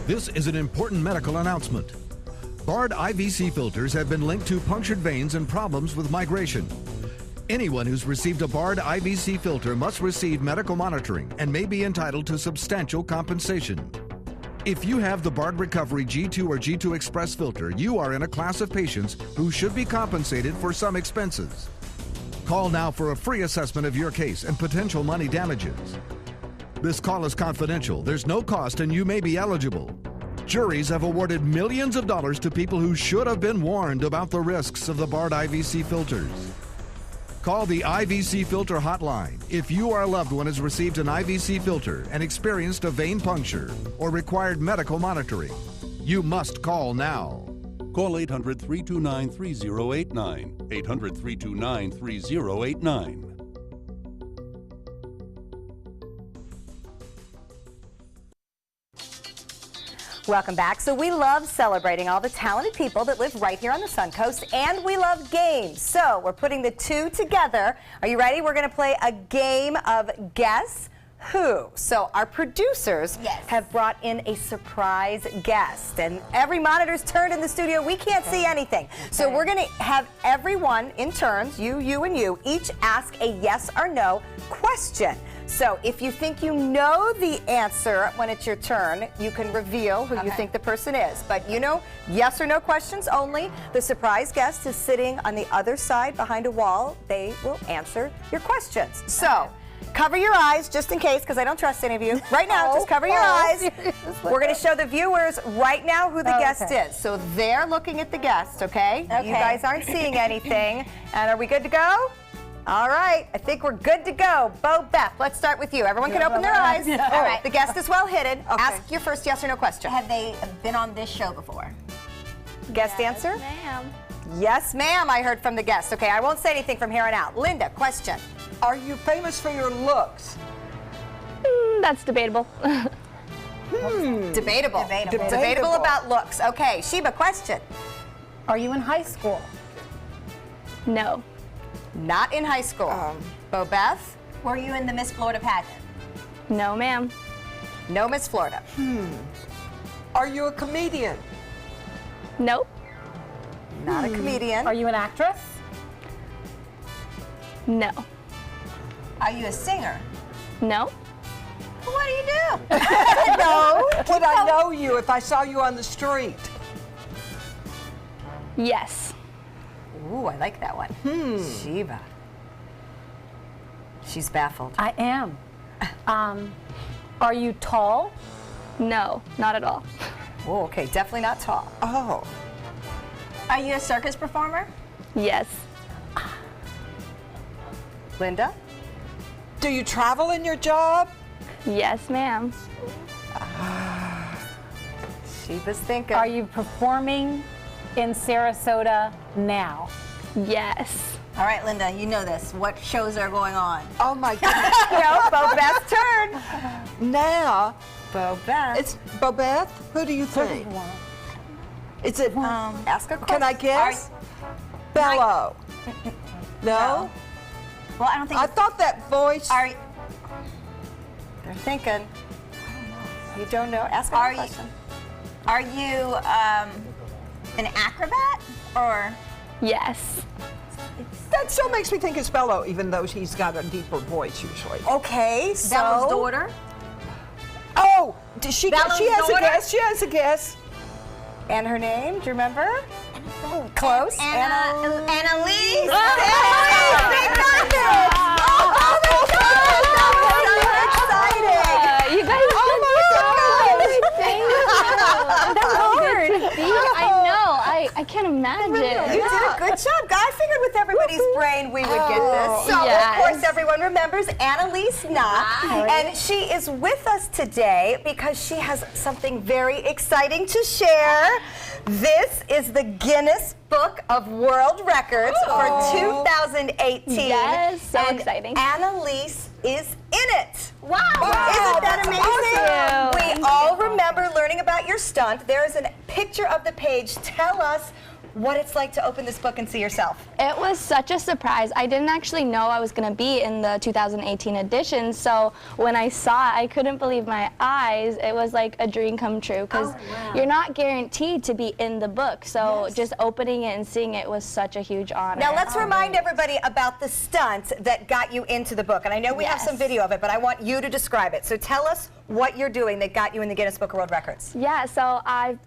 This is an important medical announcement. Bard IVC filters have been linked to punctured veins and problems with migration. Anyone who's received a Bard IVC filter must receive medical monitoring and may be entitled to substantial compensation. If you have the BARD Recovery G2 or G2 Express filter, you are in a class of patients who should be compensated for some expenses. Call now for a free assessment of your case and potential money damages. This call is confidential. There's no cost and you may be eligible. Juries have awarded millions of dollars to people who should have been warned about the risks of the BARD IVC filters. Call the IVC Filter Hotline if you or a loved one has received an IVC filter and experienced a vein puncture or required medical monitoring. You must call now. Call 800-329-3089. 800-329-3089. Welcome back. So we love celebrating all the talented people that live right here on the Suncoast, and we love games. So we're putting the two together. Are you ready? We're going to play a game of Guess Who. So our producers have brought in a surprise guest, and every monitor's turned in the studio. We can't see anything. So we're going to have everyone in turns, you, and you, each ask a yes or no question. So if you think you know the answer when it's your turn, you can reveal who you think the person is. But you know, yes or no questions only. The surprise guest is sitting on the other side behind a wall. They will answer your questions. So cover your eyes just in case, because I don't trust any of you. Right now, just cover your eyes. We're going to show the viewers right now who the guest is. So they're looking at the guest, okay? You guys aren't seeing anything. And are we good to go? All right, I think we're good to go. Bo, Beth, let's start with you. Everyone can open their eyes. All right, the guest is well hidden. Ask your first yes or no question. Have they been on this show before? Guest answer? Yes, ma'am. Yes, ma'am, I heard from the guest. Okay, I won't say anything from here on out. Linda, question. Are you famous for your looks? That's debatable. Debatable. Debatable about looks. Okay, Sheba, question. Are you in high school? No. Not in high school. Bo, Beth? Were you in the Miss Florida pageant? No, ma'am. No Miss Florida. Are you a comedian? Nope. Not a comedian. Are you an actress? No. Are you a singer? No. What do you do? No. Would I know you if I saw you on the street? Yes. Ooh, I like that one. Sheba. She's baffled. I am. Are you tall? No, not at all. Oh, okay, definitely not tall. Oh. Are you a circus performer? Yes. Linda? Do you travel in your job? Yes, ma'am. Sheba's thinking. Are you performing in Sarasota now? Yes. All right, Linda, you know this. What shows are going on? Oh my goodness. No, Bo Beth's turn. Now, Bo Beth. it's Bo Beth. Who do you think? Is it? Ask a question. Can I guess? Bello. No. Well, I don't think. I thought that voice. They're thinking. You don't know. Ask a question. Are you an acrobat or? Yes. That still makes me think it's Bello, even though he's got a deeper voice usually. Okay, so. Bella's daughter? Oh, does she? Bella's She has daughter? a guess. She has a guess. And her name? Do you remember? Close. Annalise. Oh, they got it! Oh my God! That was so exciting! You guys. Oh my God! That's hard. I know. I can't imagine. You did a good job. I figured with everybody's brain we would get this. So, of course, everyone remembers Annalise Knott. And she is with us today because she has something very exciting to share. This is the Guinness Book of World Records for 2018. Yes, so and exciting. Annalise is in it. Wow. Isn't that amazing? Awesome. We all remember learning about your stunt. There is a picture of the page. Tell us what it's like to open this book and see yourself. It was such a surprise. I didn't actually know I was going to be in the 2018 edition, so when I saw it, I couldn't believe my eyes. It was like a dream come true, because you're not guaranteed to be in the book, so just opening it and seeing it was such a huge honor. Now let's remind everybody about the stunt that got you into the book, and I know we have some video of it, but I want you to describe it. So tell us what you're doing that got you in the Guinness Book of World Records. Yeah, so I've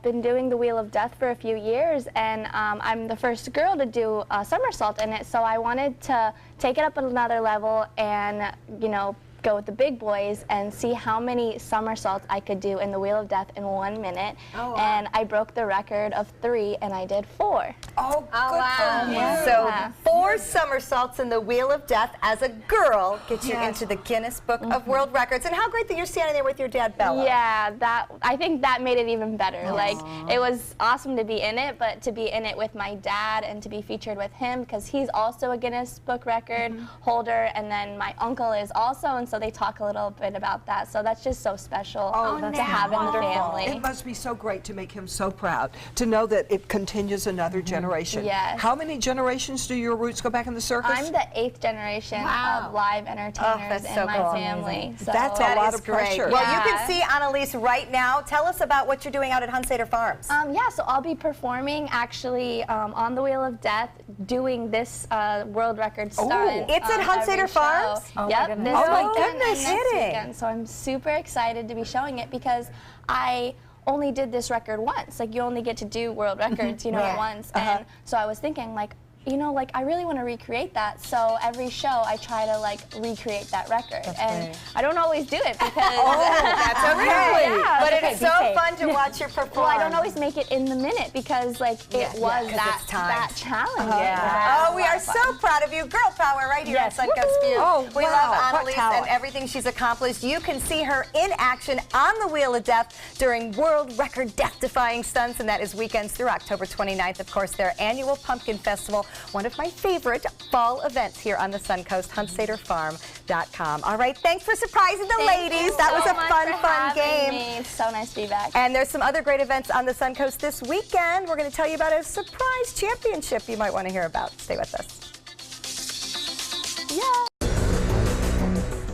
been doing the Wheel of Death for a few years, and I'm the first girl to do a somersault in it, so I wanted to take it up another level and, you know, go with the big boys and see how many somersaults I could do in the Wheel of Death in 1 minute. Oh, wow. And I broke the record of 3, and I did 4. Oh, good wow. for you. Yeah. So 4 somersaults in the Wheel of Death as a girl gets you into the Guinness Book of World Records. And how great that you're standing there with your dad, Bella. Yeah, I think that made it even better. Like, it was awesome to be in it, but to be in it with my dad and to be featured with him, because he's also a Guinness Book record holder, and then my uncle is also, and so they talk a little bit about that. So that's just so special to have in the family. It must be so great to make him so proud, to know that it continues another generation. Yes. How many generations do your roots go back in the circus? I'm the 8th generation of live entertainers in my family. So That's a lot of pressure. Well, you can see Annalise right now. Tell us about what you're doing out at Hunsader Farms. Yeah, so I'll be performing actually on the Wheel of Death, doing this world record stunt. It's at Hunsader Farms? Yep, this weekend and next kidding. weekend. So I'm super excited to be showing it because I only did this record once. Like, you only get to do world records, you know, once. And so I was thinking, like, you know, like, I really want to recreate that. So every show I try to, like, recreate that record. And I don't always do it because... that's okay. Yeah, but it's so fun to watch you perform. Well, I don't always make it in the minute because, like, it was that challenge. Oh, we are so proud of you. Girl power right here at Suncoast View. Oh, we wow. love Annalise and everything she's accomplished. You can see her in action on the Wheel of Death during world record death-defying stunts, and that is weekends through October 29th. Of course, their annual Pumpkin Festival, one of my favorite fall events here on the Suncoast, HunsaderFarm.com. All right, thanks for surprising the ladies. That was a fun game. It's so nice to be back. And there's some other great events on the Suncoast this weekend. We're going to tell you about a surprise championship you might want to hear about. Stay with us.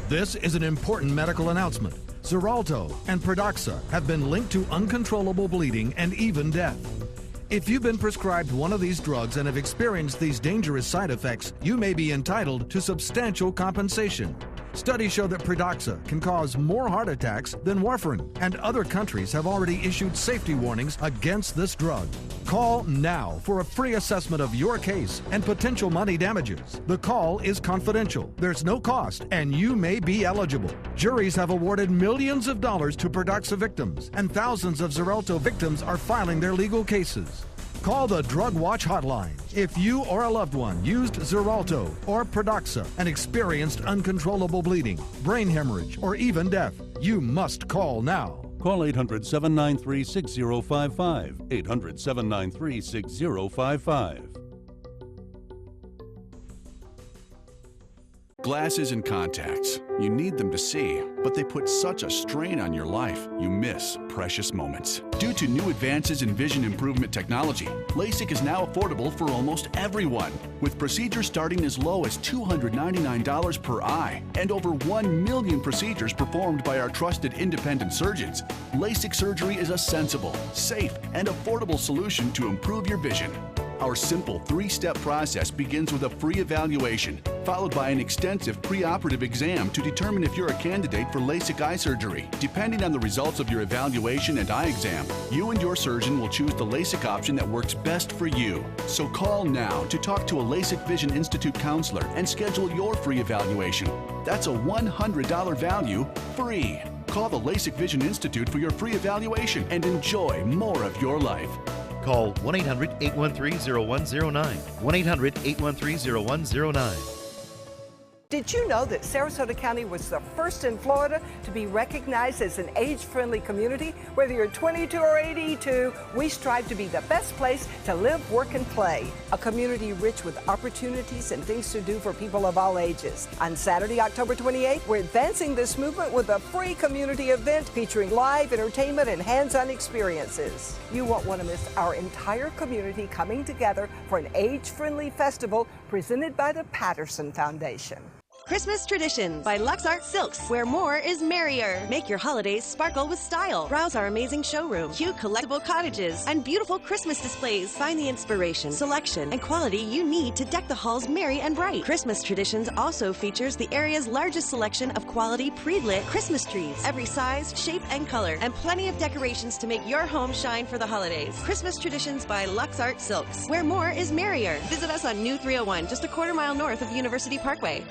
This is an important medical announcement. Xarelto and Pradaxa have been linked to uncontrollable bleeding and even death. If you've been prescribed one of these drugs and have experienced these dangerous side effects, you may be entitled to substantial compensation. Studies show that Pradaxa can cause more heart attacks than warfarin, and other countries have already issued safety warnings against this drug. Call now for a free assessment of your case and potential money damages. The call is confidential, there's no cost, and you may be eligible. Juries have awarded millions of dollars to Pradaxa victims, and thousands of Xarelto victims are filing their legal cases. Call the Drug Watch hotline if you or a loved one used Xarelto or Pradaxa and experienced uncontrollable bleeding, brain hemorrhage, or even death. You must call now. Call 800-793-6055. 800-793-6055. Glasses and contacts. You need them to see, but they put such a strain on your life, you miss precious moments. Due to new advances in vision improvement technology, LASIK is now affordable for almost everyone, with procedures starting as low as $299 per eye and over 1 million procedures performed by our trusted independent surgeons. LASIK surgery is a sensible, safe, and affordable solution to improve your vision. Our simple 3-step process begins with a free evaluation, followed by an extensive preoperative exam to determine if you're a candidate for LASIK eye surgery. Depending on the results of your evaluation and eye exam, you and your surgeon will choose the LASIK option that works best for you. So call now to talk to a LASIK Vision Institute counselor and schedule your free evaluation. That's a $100 value, free. Call the LASIK Vision Institute for your free evaluation and enjoy more of your life. Call 1-800-813-0109. 1-800-813-0109. Did you know that Sarasota County was the first in Florida to be recognized as an age-friendly community? Whether you're 22 or 82, we strive to be the best place to live, work, and play. A community rich with opportunities and things to do for people of all ages. On Saturday, October 28th, we're advancing this movement with a free community event featuring live entertainment and hands-on experiences. You won't want to miss our entire community coming together for an age-friendly festival presented by the Patterson Foundation. Christmas Traditions by Lux Art Silks, where more is merrier. Make your holidays sparkle with style. Browse our amazing showroom, cute collectible cottages, and beautiful Christmas displays. Find the inspiration, selection, and quality you need to deck the halls merry and bright. Christmas Traditions also features the area's largest selection of quality pre-lit Christmas trees, every size, shape, and color, and plenty of decorations to make your home shine for the holidays. Christmas Traditions by Lux Art Silks, where more is merrier. Visit us on New 301, just a quarter-mile north of University Parkway.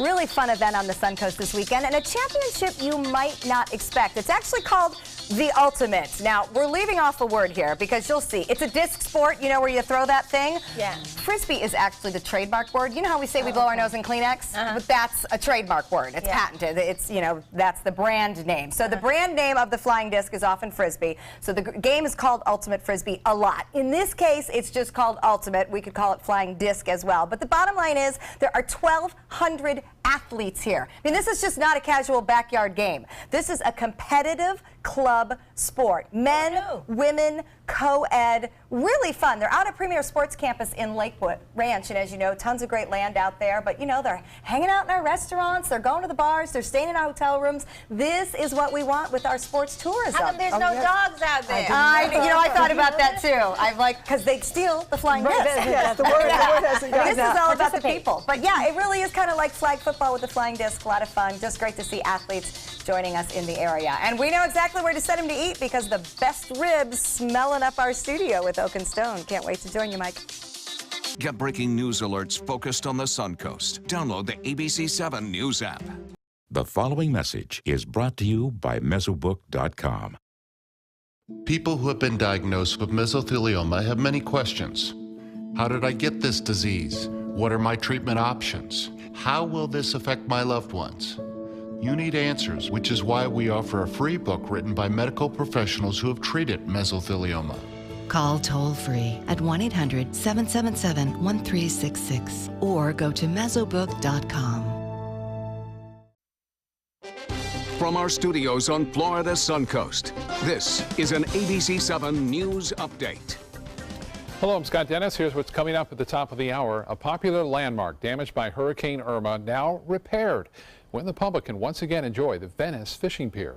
Really fun event on the Suncoast this weekend, and a championship you might not expect. It's actually called the Ultimate. Now, we're leaving off a word here because you'll see. It's a disc sport, you know, where you throw that thing? Yeah. Frisbee is actually the trademark word. You know how we say we blow our nose in Kleenex? But that's a trademark word. It's patented. It's, you know, that's the brand name. So the brand name of the flying disc is often Frisbee. So the game is called Ultimate Frisbee a lot. In this case, it's just called Ultimate. We could call it flying disc as well. But the bottom line is there are 1,200 athletes here. I mean, this is just not a casual backyard game. This is a competitive club sport. Men, women, co-ed, really fun. They're out at Premier Sports Campus in Lakewood Ranch, and as you know, tons of great land out there, but you know, they're hanging out in our restaurants, they're going to the bars, they're staying in our hotel rooms. This is what we want with our sports tourism. How come there's no dogs out there? I thought about that too. I'm like, because they'd steal the flying disc. Yes, the word hasn't gone This out. is all about the people. But yeah, it really is kind of like flag football with the flying disc. A lot of fun. Just great to see athletes joining us in the area. And we know exactly where to send them to eat because the best ribs smelling up our studio with Oak and Stone. Can't wait to join you, Mike. Get breaking news alerts focused on the Suncoast. Download the ABC7 News app. The following message is brought to you by Mesobook.com. People who have been diagnosed with mesothelioma have many questions. How did I get this disease? What are my treatment options? How will this affect my loved ones? You need answers, which is why we offer a free book written by medical professionals who have treated mesothelioma. Call toll-free at 1-800-777-1366 or go to mesobook.com. From our studios on Florida's Suncoast, this is an ABC7 News Update. Hello, I'm Scott Dennis. Here's what's coming up at the top of the hour. A popular landmark damaged by Hurricane Irma now repaired, when the public can once again enjoy the Venice Fishing Pier.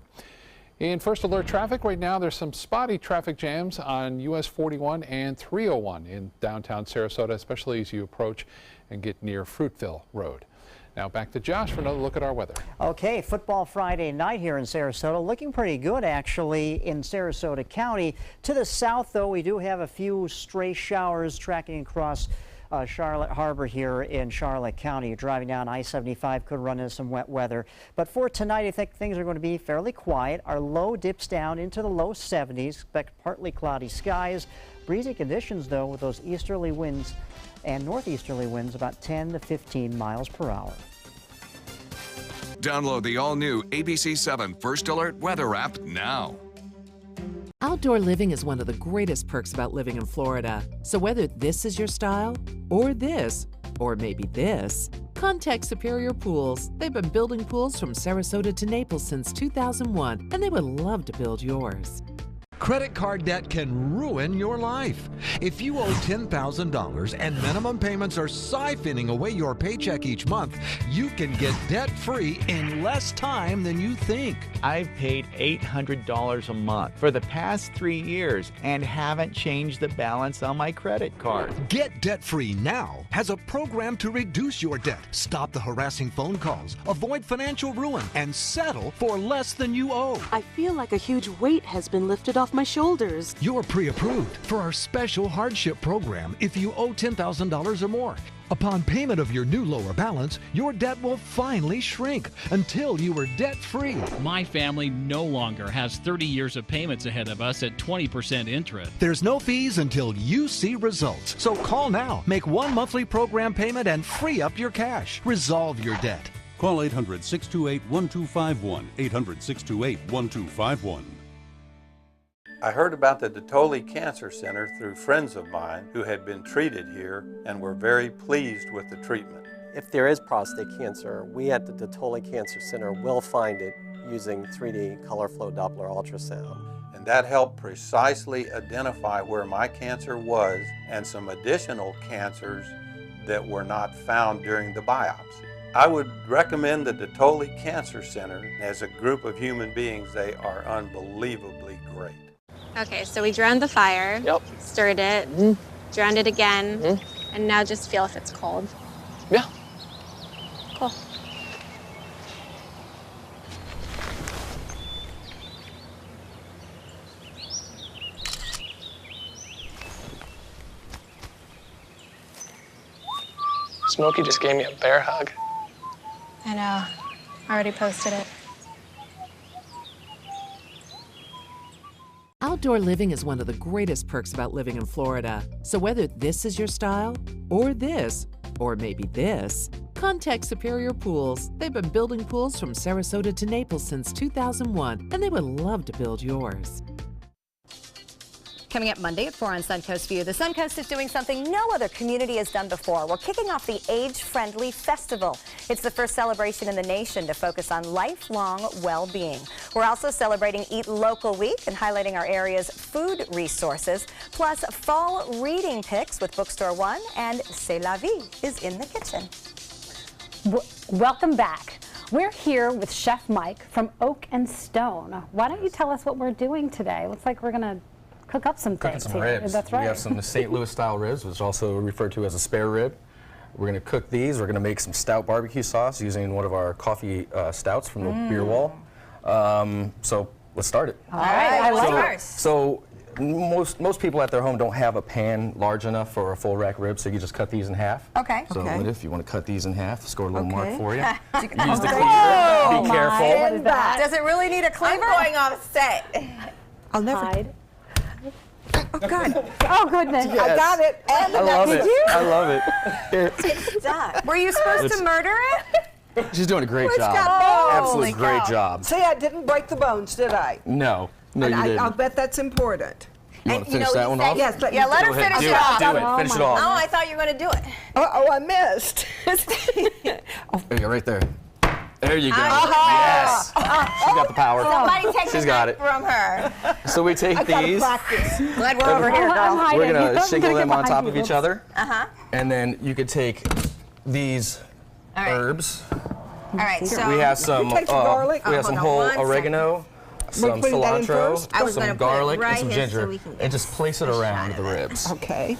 In first alert traffic right now, there's some spotty traffic jams on US 41 and 301 in downtown Sarasota, especially as you approach and get near Fruitville Road. Now back to Josh for another look at our weather. Okay, football Friday night here in Sarasota. Looking pretty good, actually, in Sarasota County. To the south, though, we do have a few stray showers tracking across Charlotte Harbor here in Charlotte County. You're driving down I-75, could run into some wet weather. But for tonight, I think things are going to be fairly quiet. Our low dips down into the low 70s. Expect partly cloudy skies. Breezy conditions, though, with those easterly winds and northeasterly winds about 10 to 15 miles per hour. Download the all-new ABC7 First Alert Weather app now. Outdoor living is one of the greatest perks about living in Florida. So whether this is your style, or this, or maybe this, contact Superior Pools. They've been building pools from Sarasota to Naples since 2001, and they would love to build yours. Credit card debt can ruin your life. If you owe $10,000 and minimum payments are siphoning away your paycheck each month, you can get debt-free in less time than you think. I've paid $800 a month for the past 3 years and haven't changed the balance on my credit card. Get debt-free now has a program to reduce your debt, stop the harassing phone calls, avoid financial ruin, and settle for less than you owe. I feel like a huge weight has been lifted off my shoulders. You're pre-approved for our special hardship program if you owe $10,000 or more. Upon payment of your new lower balance, your debt will finally shrink until you are debt-free. My family no longer has 30 years of payments ahead of us at 20% interest. There's no fees until you see results. So call now, make one monthly program payment, and free up your cash. Resolve your debt. Call 800-628-1251, 800-628-1251. I heard about the Dotoli Cancer Center through friends of mine who had been treated here and were very pleased with the treatment. If there is prostate cancer, we at the Dotoli Cancer Center will find it using 3D color flow Doppler ultrasound. And that helped precisely identify where my cancer was and some additional cancers that were not found during the biopsy. I would recommend the Dettoli Cancer Center. As a group of human beings, they are unbelievably great. Okay, so we drowned the fire, stirred it, drowned it again, and now just feel if it's cold. Yeah. Cool. Smokey just gave me a bear hug. I know. I already posted it. Outdoor living is one of the greatest perks about living in Florida. So whether this is your style, or this, or maybe this, contact Superior Pools. They've been building pools from Sarasota to Naples since 2001, and they would love to build yours. Coming up Monday at 4 on Suncoast View, the Suncoast is doing something no other community has done before. We're kicking off the Age-Friendly Festival. It's the first celebration in the nation to focus on lifelong well-being. We're also celebrating Eat Local Week and highlighting our area's food resources, plus fall reading picks with Bookstore One, and C'est la vie is in the kitchen. Welcome back. We're here with Chef Mike from Oak and Stone. Why don't you tell us what we're doing today? Looks like we're going to cook up some things some here. ribs. That's right. We have some St. Louis style ribs, which is also referred to as a spare rib. We're going to cook these. We're going to make some stout barbecue sauce using one of our coffee stouts from the beer wall. So let's start it. All right, I like it. So most people at their home don't have a pan large enough for a full rack rib, so you just cut these in half. Okay. So if you want to cut these in half, score a little mark for you. Use the cleaver. Be careful. What is that? Does it really need a cleaver? I'm going off set. I'll never. Hide. Oh, God. Oh, goodness. Yes. I got it. And I love it. I love it. It's done. Were you supposed to murder it? She's doing a great job. Holy Absolutely great cow. job. See, I didn't break the bones, did I? No, you didn't. I'll bet that's important. You want to finish that one off? Yes, Yeah, let her Go ahead, finish do it off. Do it. Finish it off. Oh, I thought you were going to do it. Oh, I missed. There you go, right there. There you go. Ah. Yes. She's got the power. Somebody take She's the got knife it. from her. So we take these. Glad we're over here, girl. We're going to shiggle them on top of each other. Uh-huh. And then you could take these herbs. All right, so We have some garlic. We have some whole oregano, some putting that in cilantro, first? I was some gonna put it garlic, right and some here so ginger, we can get and just place it around the ribs. Okay.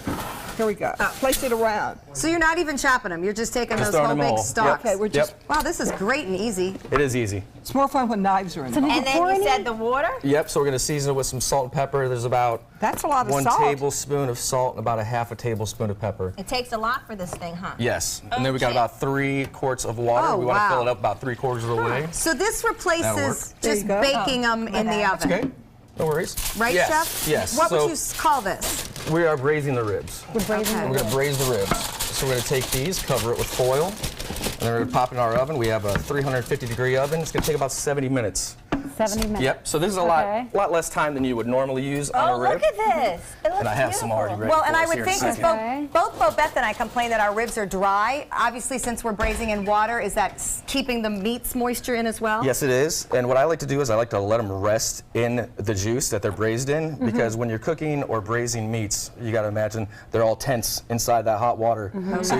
Here we go. Place it around. So you're not even chopping them. You're just taking Just those throwing whole them big whole. stalks. Okay, we're just. Wow, this is great and easy. It is easy. It's more fun when knives are involved. and then you said the water? Yep, so we're going to season it with some salt and pepper. There's about That's a lot of 1 salt. tablespoon of salt and about a half a tablespoon of pepper. It takes a lot for this thing, huh? Yes, and then we got about 3 quarts of water. Oh, we want to fill wow. it up about 3/4 of the way. So this replaces There you just go. baking them in the oven. Okay, no worries. Right, yes. Chef? Yes. What so would you call this? we are braising the ribs. We're braising Okay. We're going to braise the ribs. So we're going to take these, cover it with foil, and then we're going to pop it in our oven. We have a 350-degree oven. It's going to take about 70 minutes. 70 minutes. Yep. So this is a Okay. lot less time than you would normally use on a Oh, rib. look at this. It looks And I have some already ready Well, for and I us would here in a think, because second. both Bobette and I complain that our ribs are dry. Obviously, since we're braising in water, is that keeping the meat's moisture in as well? Yes, it is. And what I like to do is I like to let them rest in the juice that they're braised in, because when you're cooking or braising meats, you got to imagine they're all tense inside that hot water. So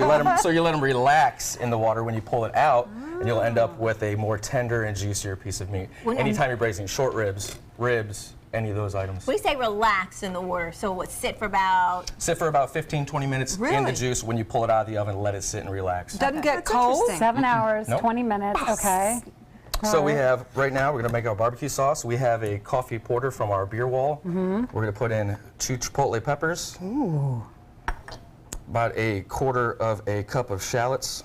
you let them relax in the water when you pull it out, and you'll end up with a more tender and juicier piece of meat. Anytime you're braising short ribs, any of those items. We say relax in the water, so what, sit for about? Sit for about 15-20 minutes in the Really? juice. When you pull it out of the oven, let it sit and relax. Doesn't get cold. 7 hours, Nope. 20 minutes. Okay. So we have, right now, we're going to make our barbecue sauce. We have a coffee porter from our beer wall. We're going to put in 2 chipotle peppers. Ooh. About 1/4 of a cup of shallots.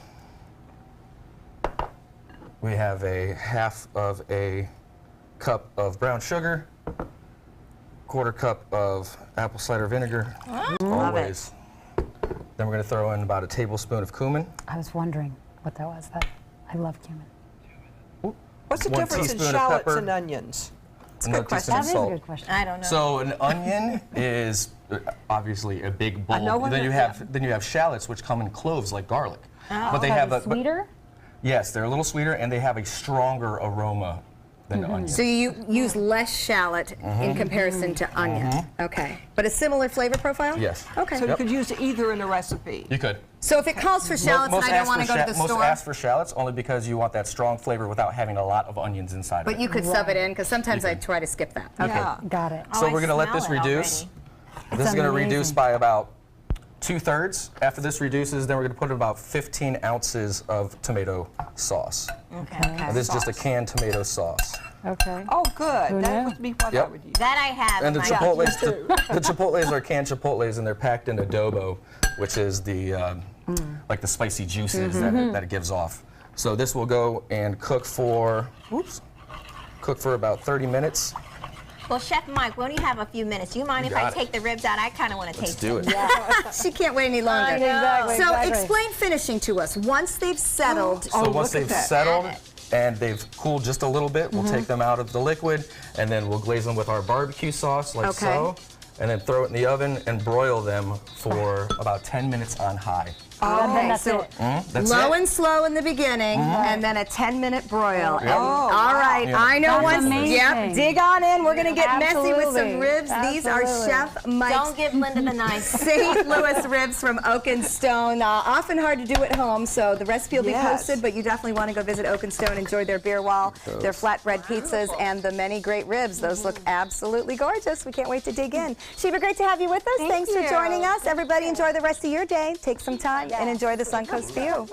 We have a 1/2 of a cup of brown sugar. 1/4 cup of apple cider vinegar. Love it. Always. Then we're going to throw in about 1 tablespoon of cumin. I was wondering what that was. I love cumin. What's the 1 difference in teaspoon of shallots pepper. and onions? It's a good question. That is a good question. I don't know. So an onion is obviously a big bulb. know what Then it- you have shallots, which come in cloves like garlic. But they Oh, have sweeter? yes, they're a little sweeter, and they have a stronger aroma than onion. So you use less shallot in comparison to onion. Okay. But a similar flavor profile? Yes. Okay. So you could use either in a recipe. You could. So if it calls for shallots and I don't want to go to the Most store, ask for shallots only because you want that strong flavor without having a lot of onions inside but of it. you could sub it in because sometimes I try to skip that. Okay. Yeah. Got it. So we're going to let this reduce. This is going to reduce by about 2/3. After this reduces, then we're going to put in about 15 ounces of tomato sauce. Okay. And this is just a canned tomato sauce. Okay. Oh, good. Who That knew? would be what I Yep. would use. That I have. And the in my chipotles, the chipotles are canned chipotles, and they're packed in adobo, which is the like the spicy juices that it gives off. So this will go and cook for about 30 minutes. Well, Chef Mike, we only have a few minutes. Do you mind if I take the ribs out? I kind of want to taste do them. it. She can't wait any longer. I know. So explain finishing to us. Once they've settled. So once they've settled and they've cooled just a little bit, we'll take them out of the liquid, and then we'll glaze them with our barbecue sauce like so, and then throw it in the oven and broil them for about 10 minutes on high. Okay, so That's low it. and slow in the beginning, and then a 10-minute broil. Yep. And, all right, Yeah. I know That's once. amazing. Yep, dig on in. We're gonna get messy with some Absolutely. ribs. These are Absolutely. Chef Mike's Don't give Linda the knife. St. Louis ribs from Oak and Stone. Often hard to do at home, so the recipe will be posted, but you definitely want to go visit Oak and Stone, enjoy their beer wall, their flatbread pizzas, and the many great ribs. Those look absolutely gorgeous. We can't wait to dig in. Sheba, great to have you with us. Thanks for joining us. Everybody enjoy the rest of your day. Take some time and enjoy the Suncoast view.